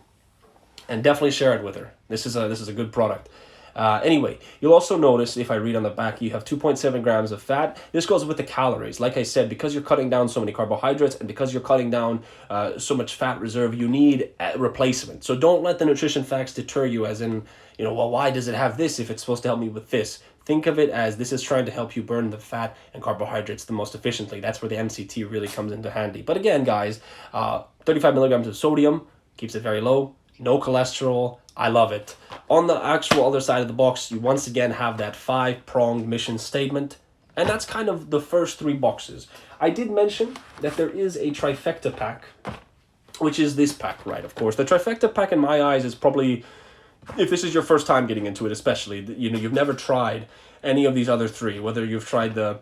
and definitely share it with her. This is a good product. Anyway, you'll also notice if I read on the back, you have 2.7 grams of fat. This goes with the calories. Like I said, because you're cutting down so many carbohydrates and because you're cutting down so much fat reserve, you need a replacement. So don't let the nutrition facts deter you as in, well, why does it have this if it's supposed to help me with this? Think of it as this is trying to help you burn the fat and carbohydrates the most efficiently. That's where the MCT really comes into handy. But again, guys, 35 milligrams of sodium keeps it very low. No cholesterol. I love it. On the actual other side of the box, you once again have that 5-pronged mission statement. And that's kind of the first 3 boxes. I did mention that there is a trifecta pack, which is this pack, right? Of course. The trifecta pack in my eyes is probably, if this is your first time getting into it, especially, you've never tried any of these other 3, whether you've tried the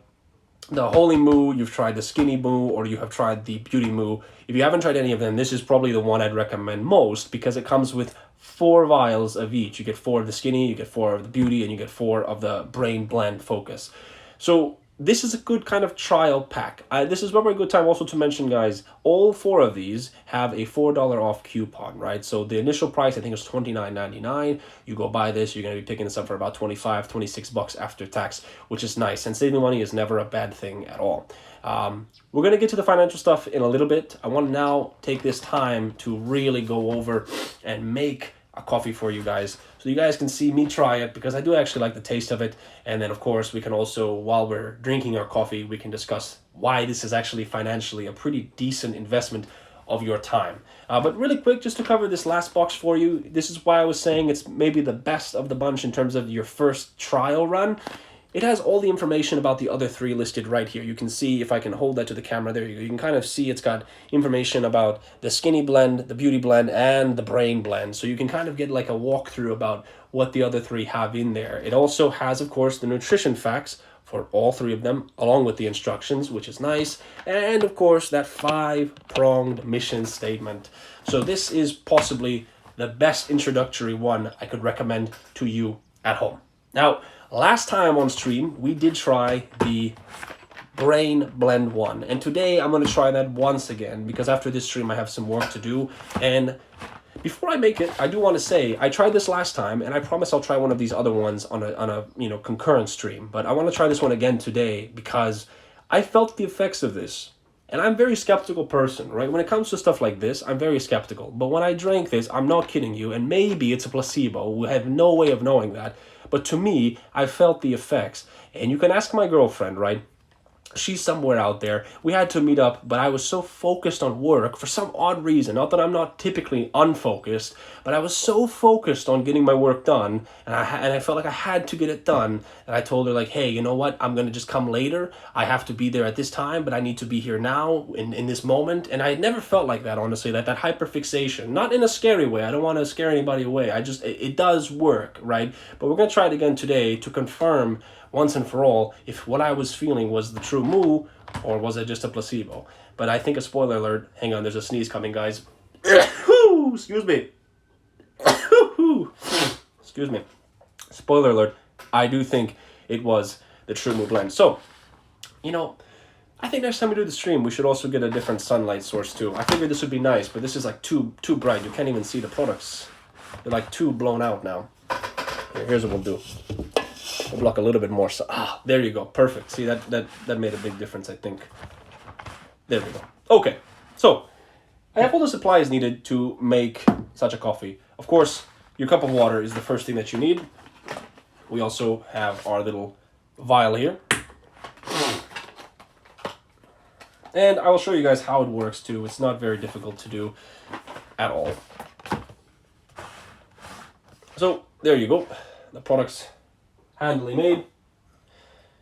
Holy Moo, you've tried the Skinny Moo, or you have tried the Beauty Moo. If you haven't tried any of them, this is probably the one I'd recommend most because it comes with 4 vials of each. You get 4 of the Skinny, you get 4 of the Beauty, and you get 4 of the Brain Blend Focus. So this is a good kind of trial pack. This is probably a good time also to mention, guys, all 4 of these have a $4 off coupon, right? So the initial price, I think, is $29.99. You go buy this, you're going to be picking this up for about $26 after tax, which is nice. And saving money is never a bad thing at all. We're going to get to the financial stuff in a little bit. I want to now take this time to really go over and make a coffee for you guys so you guys can see me try it because I do actually like the taste of it. And then of course we can also, while we're drinking our coffee, we can discuss why this is actually financially a pretty decent investment of your time. But really quick, just to cover this last box for you, this is why I was saying it's maybe the best of the bunch in terms of your first trial run. It has all the information about the other three listed right here. You can see, if I can hold that to the camera, there you go. You can kind of see it's got information about the Skinny blend, the Beauty blend, and the Brain blend. So you can kind of get like a walkthrough about what the other three have in there. It also has, of course, the nutrition facts for all three of them, along with the instructions, which is nice. And of course, that 5-pronged mission statement. So this is possibly the best introductory one I could recommend to you at home. Now, last time on stream, we did try the Brain Blend 1. And today I'm going to try that once again, because after this stream I have some work to do. And before I make it, I do want to say, I tried this last time, and I promise I'll try one of these other ones on a concurrent stream. But I want to try this one again today, because I felt the effects of this. And I'm a very skeptical person, right? When it comes to stuff like this, I'm very skeptical. But when I drank this, I'm not kidding you, and maybe it's a placebo. We have no way of knowing that. But to me, I felt the effects. And you can ask my girlfriend, right? She's somewhere out there. We had to meet up, but I was so focused on work for some odd reason. Not that I'm not typically unfocused, but I was so focused on getting my work done, and I felt like I had to get it done. And I told her, like, hey, you know what? I'm going to just come later. I have to be there at this time, but I need to be here now in this moment. And I had never felt like that, honestly, that hyperfixation. Not in a scary way. I don't want to scare anybody away. It does work, right? But we're going to try it again today to confirm once and for all if what I was feeling was the true moo, or was it just a placebo. But I think a spoiler alert. Hang on, there's a sneeze coming, guys. Excuse me. Excuse me. Spoiler alert. I do think it was the True Moo blend. So, I think next time we do the stream, we should also get a different sunlight source too. I figured this would be nice, but this is like too bright. You can't even see the products. They're like too blown out now. Here's what we'll do. We'll block a little bit more. So, there you go. Perfect. See, that made a big difference, I think. There we go. Okay. So, I have all the supplies needed to make such a coffee. Of course, your cup of water is the first thing that you need. We also have our little vial here. And I will show you guys how it works too. It's not very difficult to do at all. So, there you go. The product's handily made.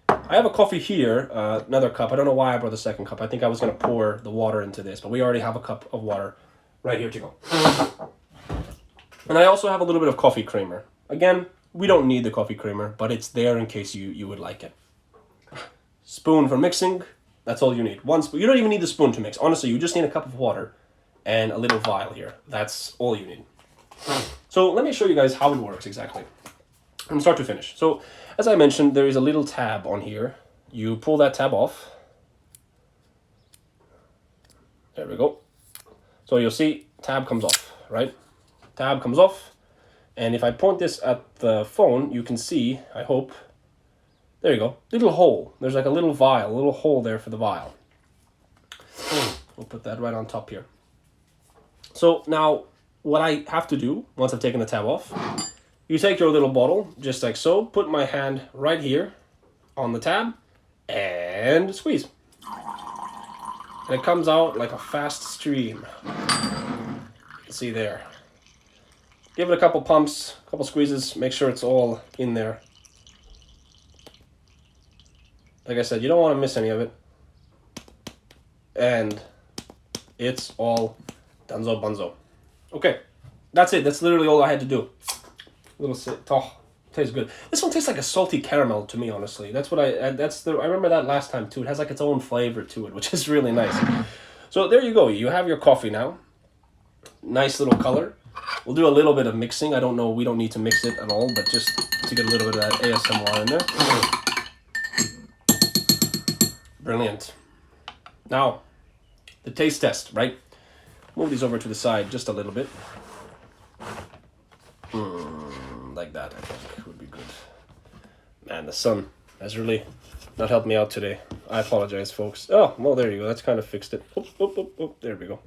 I have a coffee here, another cup. I don't know why I brought the second cup. I think I was going to pour the water into this, but we already have a cup of water right here to go. And I also have a little bit of coffee creamer. Again, we don't need the coffee creamer, but it's there in case you would like it. Spoon for mixing. That's all you need. One spoon. You don't even need the spoon to mix. Honestly, you just need a cup of water and a little vial here. That's all you need. So let me show you guys how it works exactly, from start to finish. So, as I mentioned, there is a little tab on here. You pull that tab off. There we go. So you'll see tab comes off, right? Tab comes off. And if I point this at the phone, you can see, I hope, there you go, little hole. There's like a little vial, a little hole there for the vial. We'll put that right on top here. So now, what I have to do, once I've taken the tab off, you take your little bottle, just like so, put my hand right here on the tab, and squeeze. And it comes out like a fast stream. You can see there. Give it a couple pumps, a couple squeezes, make sure it's all in there. Like I said, you don't want to miss any of it. And it's all dunzo bunzo. Okay, that's it. That's literally all I had to do. Little sip. Oh, tastes good. This one tastes like a salty caramel to me, honestly. That's what I remember that last time too. It has like its own flavor to it, which is really nice. So there you go. You have your coffee now. Nice little color. We'll do a little bit of mixing. I don't know. We don't need to mix it at all, but just to get a little bit of that ASMR in there. Brilliant. Now, the taste test, right? Move these over to the side just a little bit. Like that, I think, would be good. Man, the sun has really not helped me out today. I apologize, folks. Oh, well, there you go. That's kind of fixed it. There we go.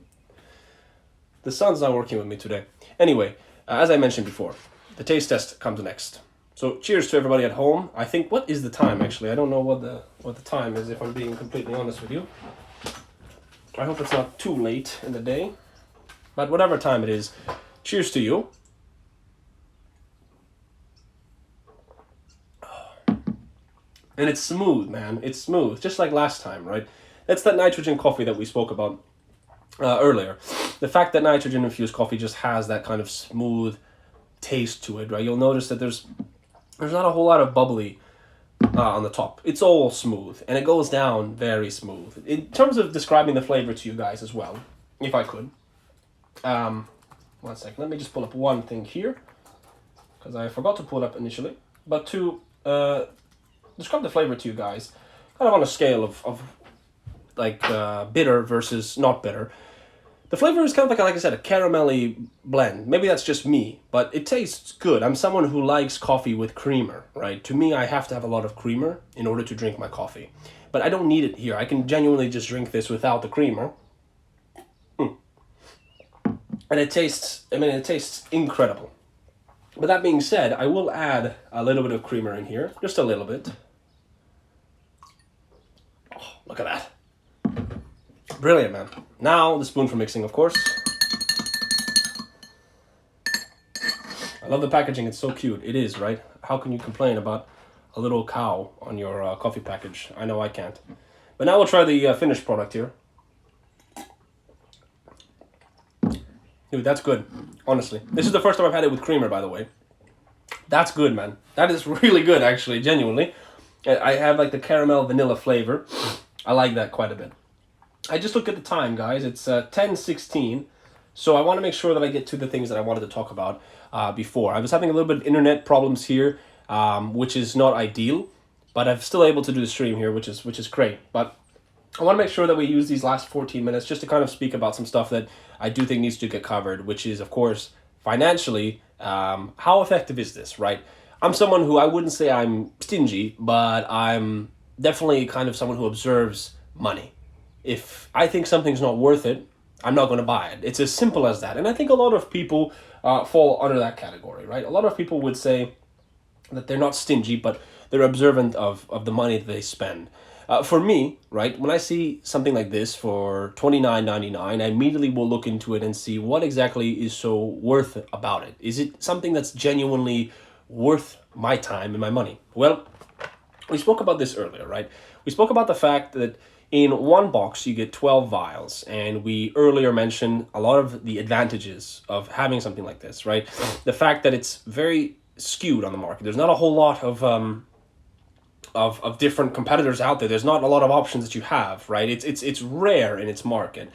The sun's not working with me today. Anyway, as I mentioned before, the taste test comes next. So, cheers to everybody at home. I think, what is the time, actually? I don't know what the time is, if I'm being completely honest with you. I hope it's not too late in the day. But whatever time it is, cheers to you. And it's smooth, man. It's smooth, just like last time, right? That's that nitrogen coffee that we spoke about earlier. The fact that nitrogen infused coffee just has that kind of smooth taste to it, right? You'll notice that there's not a whole lot of bubbly on the top. It's all smooth, and it goes down very smooth. In terms of describing the flavor to you guys as well, if I could. 1 second, let me just pull up one thing here, because I forgot to pull it up initially. But to describe the flavor to you guys, kind of on a scale of like bitter versus not bitter. The flavor is kind of like I said, a caramelly blend. Maybe that's just me, but it tastes good. I'm someone who likes coffee with creamer, right? To me, I have to have a lot of creamer in order to drink my coffee. But I don't need it here. I can genuinely just drink this without the creamer. And it tastes incredible. But that being said, I will add a little bit of creamer in here, just a little bit. Oh, look at that. Brilliant, man. Now, the spoon for mixing, of course. I love the packaging. It's so cute. It is, right? How can you complain about a little cow on your coffee package? I know I can't. But now we'll try the finished product here. Dude, that's good. Honestly. This is the first time I've had it with creamer, by the way. That's good, man. That is really good, actually, genuinely. I have like the caramel vanilla flavor. I like that quite a bit. I just looked at the time, guys. It's 10:16. So I want to make sure that I get to the things that I wanted to talk about before. I was having a little bit of internet problems here, which is not ideal. But I'm still able to do the stream here, which is great. But I want to make sure that we use these last 14 minutes just to kind of speak about some stuff that I do think needs to get covered, which is, of course, financially, how effective is this, right? I'm someone who, I wouldn't say I'm stingy, but I'm definitely kind of someone who observes money. If I think something's not worth it, I'm not going to buy it. It's as simple as that. And I think a lot of people fall under that category, right? A lot of people would say that they're not stingy, but they're observant of the money that they spend. For me, right, when I see something like this for $29.99, I immediately will look into it and see what exactly is so worth it about it. Is it something that's genuinely worth my time and my money? Well, we spoke about this earlier, right? We spoke about the fact that in one box you get 12 vials, and we earlier mentioned a lot of the advantages of having something like this, right? The fact that it's very skewed on the market. There's not a whole lot of different competitors out there. There's not a lot of options that you have, right? It's rare in its market.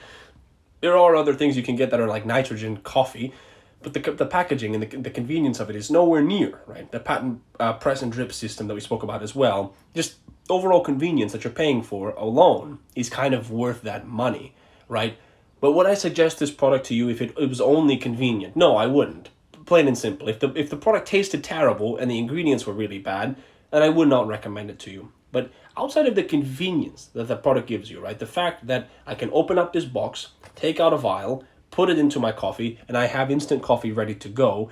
There are other things you can get that are like nitrogen coffee, but the packaging and the convenience of it is nowhere near, right? The patent press and drip system that we spoke about as well, just overall convenience that you're paying for alone is kind of worth that money, right? But would I suggest this product to you if it was only convenient? No, I wouldn't. Plain and simple. If the product tasted terrible and the ingredients were really bad, then I would not recommend it to you. But outside of the convenience that the product gives you, right? The fact that I can open up this box, take out a vial, put it into my coffee, and I have instant coffee ready to go,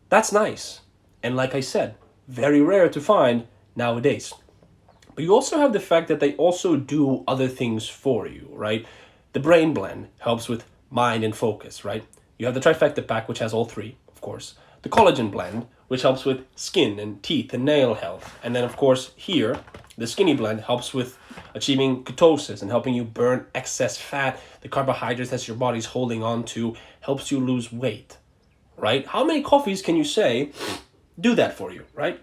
that's nice. And like I said, very rare to find nowadays. But you also have the fact that they also do other things for you, right? The Brain Blend helps with mind and focus, right? You have the Trifecta Pack, which has all three, of course. The Collagen Blend, which helps with skin and teeth and nail health. And then, of course, here, the Skinny Blend helps with achieving ketosis and helping you burn excess fat, the carbohydrates that your body's holding on to, helps you lose weight, right? How many coffees can you say do that for you, right?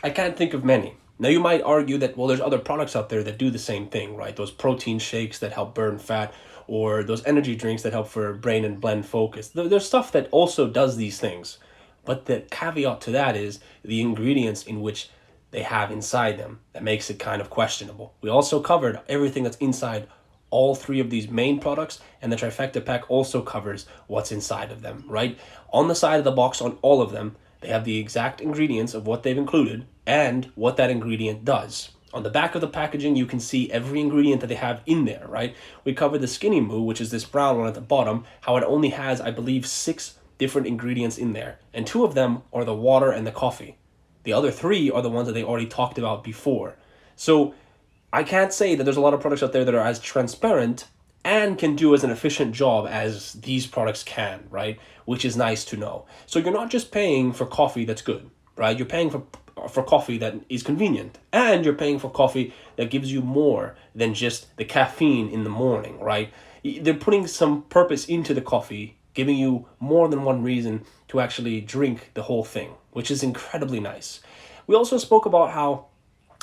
I can't think of many. Now, you might argue that, well, there's other products out there that do the same thing, right? Those protein shakes that help burn fat, or those energy drinks that help for brain and blend focus. There's stuff that also does these things. But the caveat to that is the ingredients in which they have inside them that makes it kind of questionable. We also covered everything that's inside all three of these main products, and the Trifecta Pack also covers what's inside of them, right? On the side of the box on all of them, they have the exact ingredients of what they've included and what that ingredient does. On the back of the packaging, you can see every ingredient that they have in there, right? We covered the Skinny Moo, which is this brown one at the bottom, how it only has, I believe, 6 different ingredients in there, and 2 of them are the water and the coffee. The other 3 are the ones that they already talked about before. So I can't say that there's a lot of products out there that are as transparent and can do as an efficient job as these products can, right? Which is nice to know. So you're not just paying for coffee that's good, right? You're paying for coffee that is convenient, and you're paying for coffee that gives you more than just the caffeine in the morning, right? They're putting some purpose into the coffee, giving you more than one reason to actually drink the whole thing, which is incredibly nice. We also spoke about how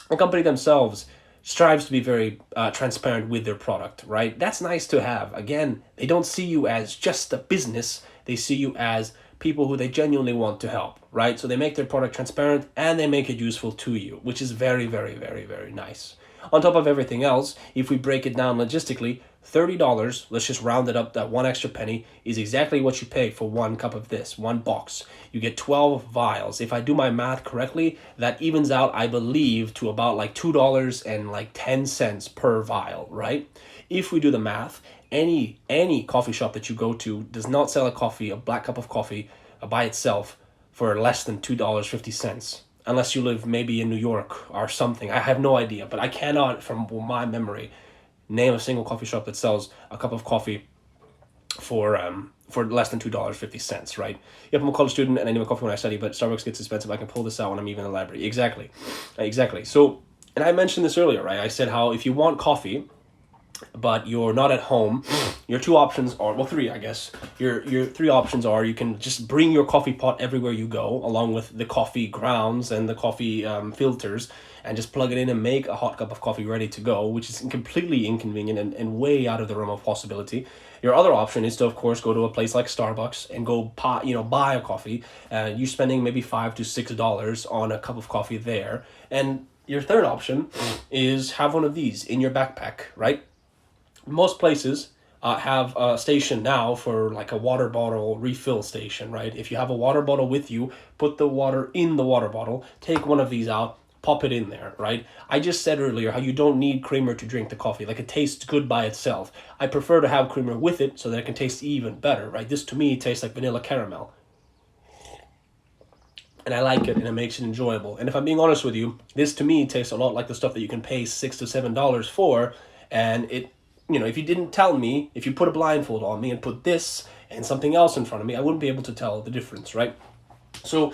the company themselves strives to be very transparent with their product, right? That's nice to have. Again, they don't see you as just a business, they see you as people who they genuinely want to help, right? So they make their product transparent and they make it useful to you, which is very, very, very, very nice. On top of everything else, if we break it down logistically, $30, let's just round it up, that one extra penny is exactly what you pay for one cup of this, one box. You get 12 vials. If I do my math correctly, that evens out, I believe, to about like $2.10 per vial, right? If we do the math, any coffee shop that you go to does not sell a black cup of coffee by itself for less than $2.50. Unless you live maybe in New York or something. I have no idea, but I cannot, from my memory, name a single coffee shop that sells a cup of coffee for less than $2.50, right? Yep, I'm a college student and I need my coffee when I study, but Starbucks gets expensive. I can pull this out when I'm even in the library. Exactly. So, and I mentioned this earlier, right? I said how if you want coffee, but you're not at home, your two options are, well, three, I guess. Your three options are you can just bring your coffee pot everywhere you go, along with the coffee grounds and the coffee filters, and just plug it in and make a hot cup of coffee ready to go, which is completely inconvenient and way out of the realm of possibility. Your other option is to, of course, go to a place like Starbucks and go buy a coffee. You're spending maybe $5 to $6 on a cup of coffee there. And your third option is have one of these in your backpack, right? Most places have a station now for like a water bottle refill station, right? If you have a water bottle with you, put the water in the water bottle, take one of these out, pop it in there, right? I just said earlier how you don't need creamer to drink the coffee. Like, it tastes good by itself. I prefer to have creamer with it so that it can taste even better, right? This to me tastes like vanilla caramel. And I like it, and it makes it enjoyable. And if I'm being honest with you, this to me tastes a lot like the stuff that you can pay $6 to $7 for, and if you didn't tell me, if you put a blindfold on me and put this and something else in front of me, I wouldn't be able to tell the difference, right? So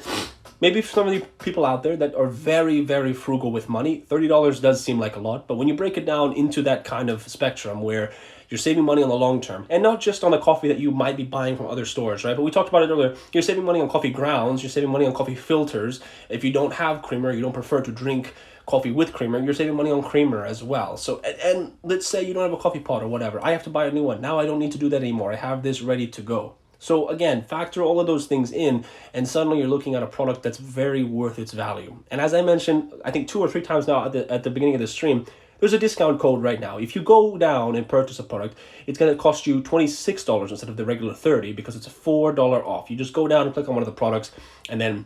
maybe for some of the people out there that are very, very frugal with money, $30 does seem like a lot, but when you break it down into that kind of spectrum where you're saving money on the long term, and not just on the coffee that you might be buying from other stores, right? But we talked about it earlier. You're saving money on coffee grounds, you're saving money on coffee filters. If you don't have creamer, you don't prefer to drink coffee with creamer, you're saving money on creamer as well. So, and let's say you don't have a coffee pot or whatever. I have to buy a new one. Now I don't need to do that anymore. I have this ready to go. So again, factor all of those things in, and suddenly you're looking at a product that's very worth its value. And as I mentioned, I think 2 or 3 times now at the beginning of the stream, there's a discount code right now. If you go down and purchase a product, it's going to cost you $26 instead of the regular $30 because it's a $4 off. You just go down and click on one of the products, and then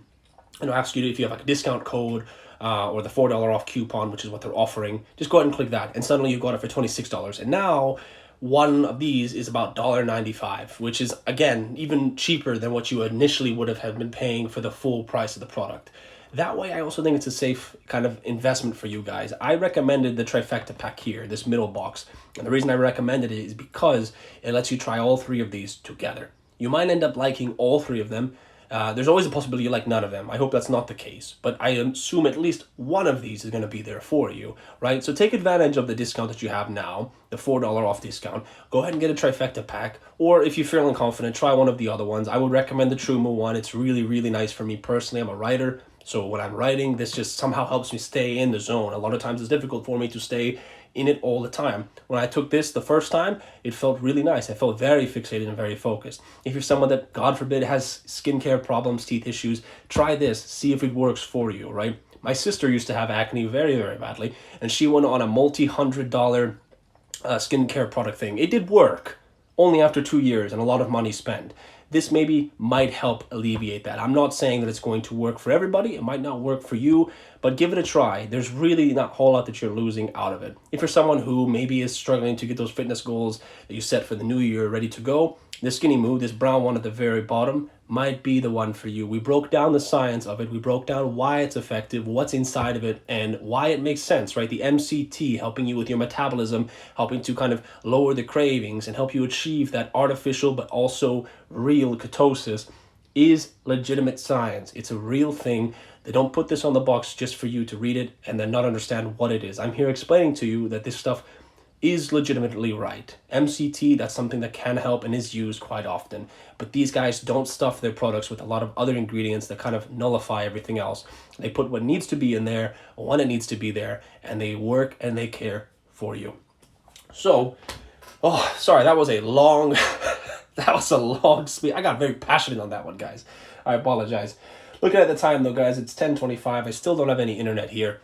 it'll ask you if you have like a discount code or the $4 off coupon, which is what they're offering. Just go ahead and click that, and suddenly you've got it for $26. And now one of these is about $1.95, which is, again, even cheaper than what you initially would have been paying for the full price of the product. That way, I also think it's a safe kind of investment for you guys. I recommended the Trifecta pack here, this middle box. And the reason I recommended it is because it lets you try all 3 of these together. You might end up liking all 3 of them. There's always a possibility you like none of them. I hope that's not the case, but I assume at least one of these is going to be there for you, right? So take advantage of the discount that you have now, the $4 off discount. Go ahead and get a Trifecta pack, or if you're feeling confident, try one of the other ones. I would recommend the Truma one. It's really, really nice for me personally. I'm a writer, so when I'm writing, this just somehow helps me stay in the zone. A lot of times it's difficult for me to stay in it all the time. When I took this the first time, it felt really nice. I felt very fixated and very focused. If you're someone that, God forbid, has skincare problems, teeth issues, try this, see if it works for you, right? My sister used to have acne very, very badly, and she went on a multi-$100 skincare product thing. It did work, only after 2 years and a lot of money spent. This maybe might help alleviate that. I'm not saying that it's going to work for everybody. It might not work for you, but give it a try. There's really not a whole lot that you're losing out of it. If you're someone who maybe is struggling to get those fitness goals that you set for the new year ready to go, this Skinny Moo, this brown one at the very bottom, might be the one for you. We broke down the science of it. We broke down why it's effective, what's inside of it, and why it makes sense, right? The MCT helping you with your metabolism, helping to kind of lower the cravings and help you achieve that artificial but also real ketosis is legitimate science. It's a real thing. They don't put this on the box just for you to read it and then not understand what it is. I'm here explaining to you that this stuff is legitimately right. MCT, that's something that can help and is used quite often. But these guys don't stuff their products with a lot of other ingredients that kind of nullify everything else. They put what needs to be in there, when it needs to be there, and they work and they care for you. So, oh, sorry, that was a long, speech. I got very passionate on that one, guys. I apologize. Looking at the time though, guys, it's 10:25. I still don't have any internet here.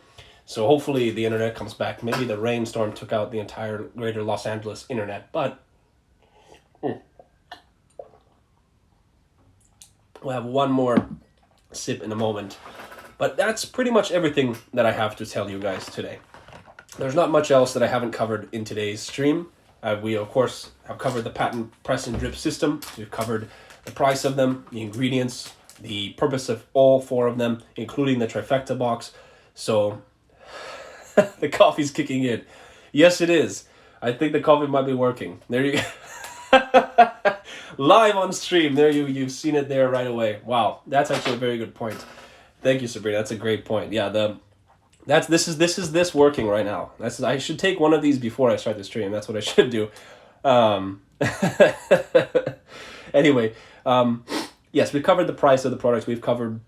So hopefully the internet comes back. Maybe the rainstorm took out the entire greater Los Angeles internet, but we'll have one more sip in a moment. But that's pretty much everything that I have to tell you guys today. There's not much else that I haven't covered in today's stream. We, of course, have covered the patent press and drip system. We've covered the price of them, the ingredients, the purpose of all four of them, including the trifecta box. So the coffee's kicking in. Yes, it is. I think the coffee might be working. There you go. Live on stream. There you've seen it there right away. Wow, that's actually a very good point. Thank you, Sabrina. That's a great point. Yeah, this is working right now. I should take one of these before I start the stream. That's what I should do. Anyway, yes, we've covered the price of the products. We've covered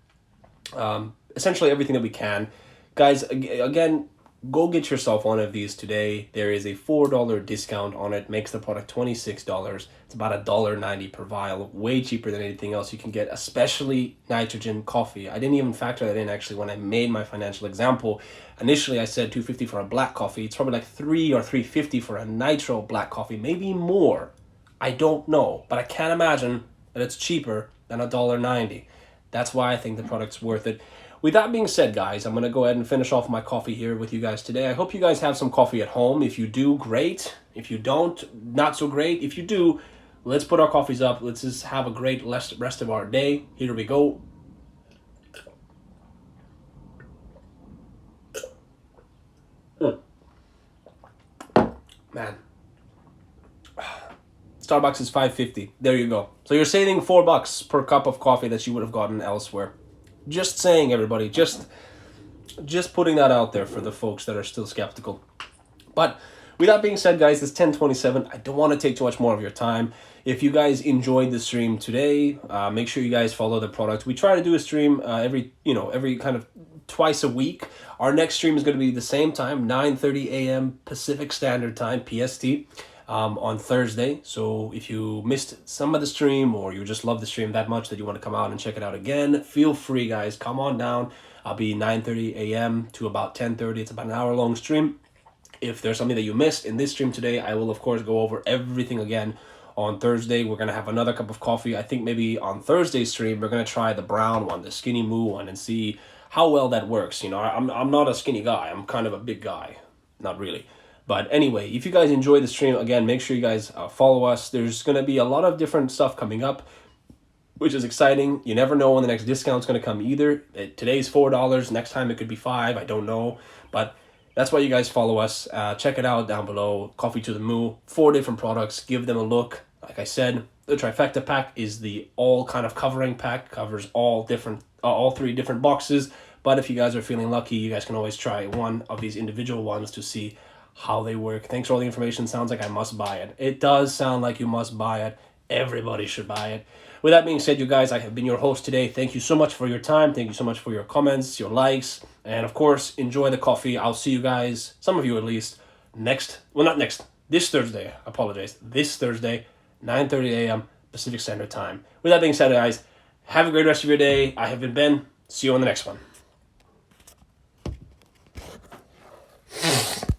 essentially everything that we can. Guys, again, go get yourself one of these today. There is a $4 discount on it. Makes the product $26. It's about $1.90 per vial. Way cheaper than anything else you can get, especially nitrogen coffee. I didn't even factor that in actually when I made my financial example. Initially, I said $2.50 for a black coffee. It's probably like $3 or $3.50 for a nitro black coffee, maybe more. I don't know, but I can't imagine that it's cheaper than $1.90. That's why I think the product's worth it. With that being said, guys, I'm going to go ahead and finish off my coffee here with you guys today. I hope you guys have some coffee at home. If you do, great. If you don't, not so great. If you do, let's put our coffees up. Let's just have a great rest of our day. Here we go. Man. Starbucks is $5.50. There you go. So you're saving $4 per cup of coffee that you would have gotten elsewhere. Just saying, everybody. Just putting that out there for the folks that are still skeptical. But with that being said, guys, it's 10:27. I don't want to take too much more of your time. If you guys enjoyed the stream today, make sure you guys follow the product. We try to do a stream every kind of twice a week. Our next stream is going to be the same time, 9:30 a.m. Pacific Standard Time, PST. On Thursday. So if you missed some of the stream or you just love the stream that much that you want to come out and check it out again, feel free, guys. Come on down. I'll be 9:30 a.m. to about 10:30. It's about an hour-long stream. If there's something that you missed in this stream today, I will, of course, go over everything again on Thursday. We're going to have another cup of coffee. I think maybe on Thursday's stream, we're going to try the brown one, the Skinny Moo one, and see how well that works. You know, I'm not a skinny guy. I'm kind of a big guy. Not really. But anyway, if you guys enjoy the stream, again, make sure you guys follow us. There's going to be a lot of different stuff coming up, which is exciting. You never know when the next discount's going to come either. Today's $4. Next time it could be $5. I don't know. But that's why you guys follow us. Check it out down below. Coffee to the Moo. 4 different products. Give them a look. Like I said, the trifecta pack is the all kind of covering pack. Covers all 3 different boxes. But if you guys are feeling lucky, you guys can always try one of these individual ones to see how they work. Thanks for all the information. Sounds like I must buy it. It does sound like you must buy it. Everybody should buy it. With that being said, you guys, I have been your host today. Thank you so much for your time. Thank you so much for your comments, your likes, and of course, enjoy the coffee. I'll see you guys, some of you at least, this Thursday. I apologize. This Thursday, 9:30 a.m. Pacific Standard Time. With that being said, guys, have a great rest of your day. I have been Ben. See you on the next one.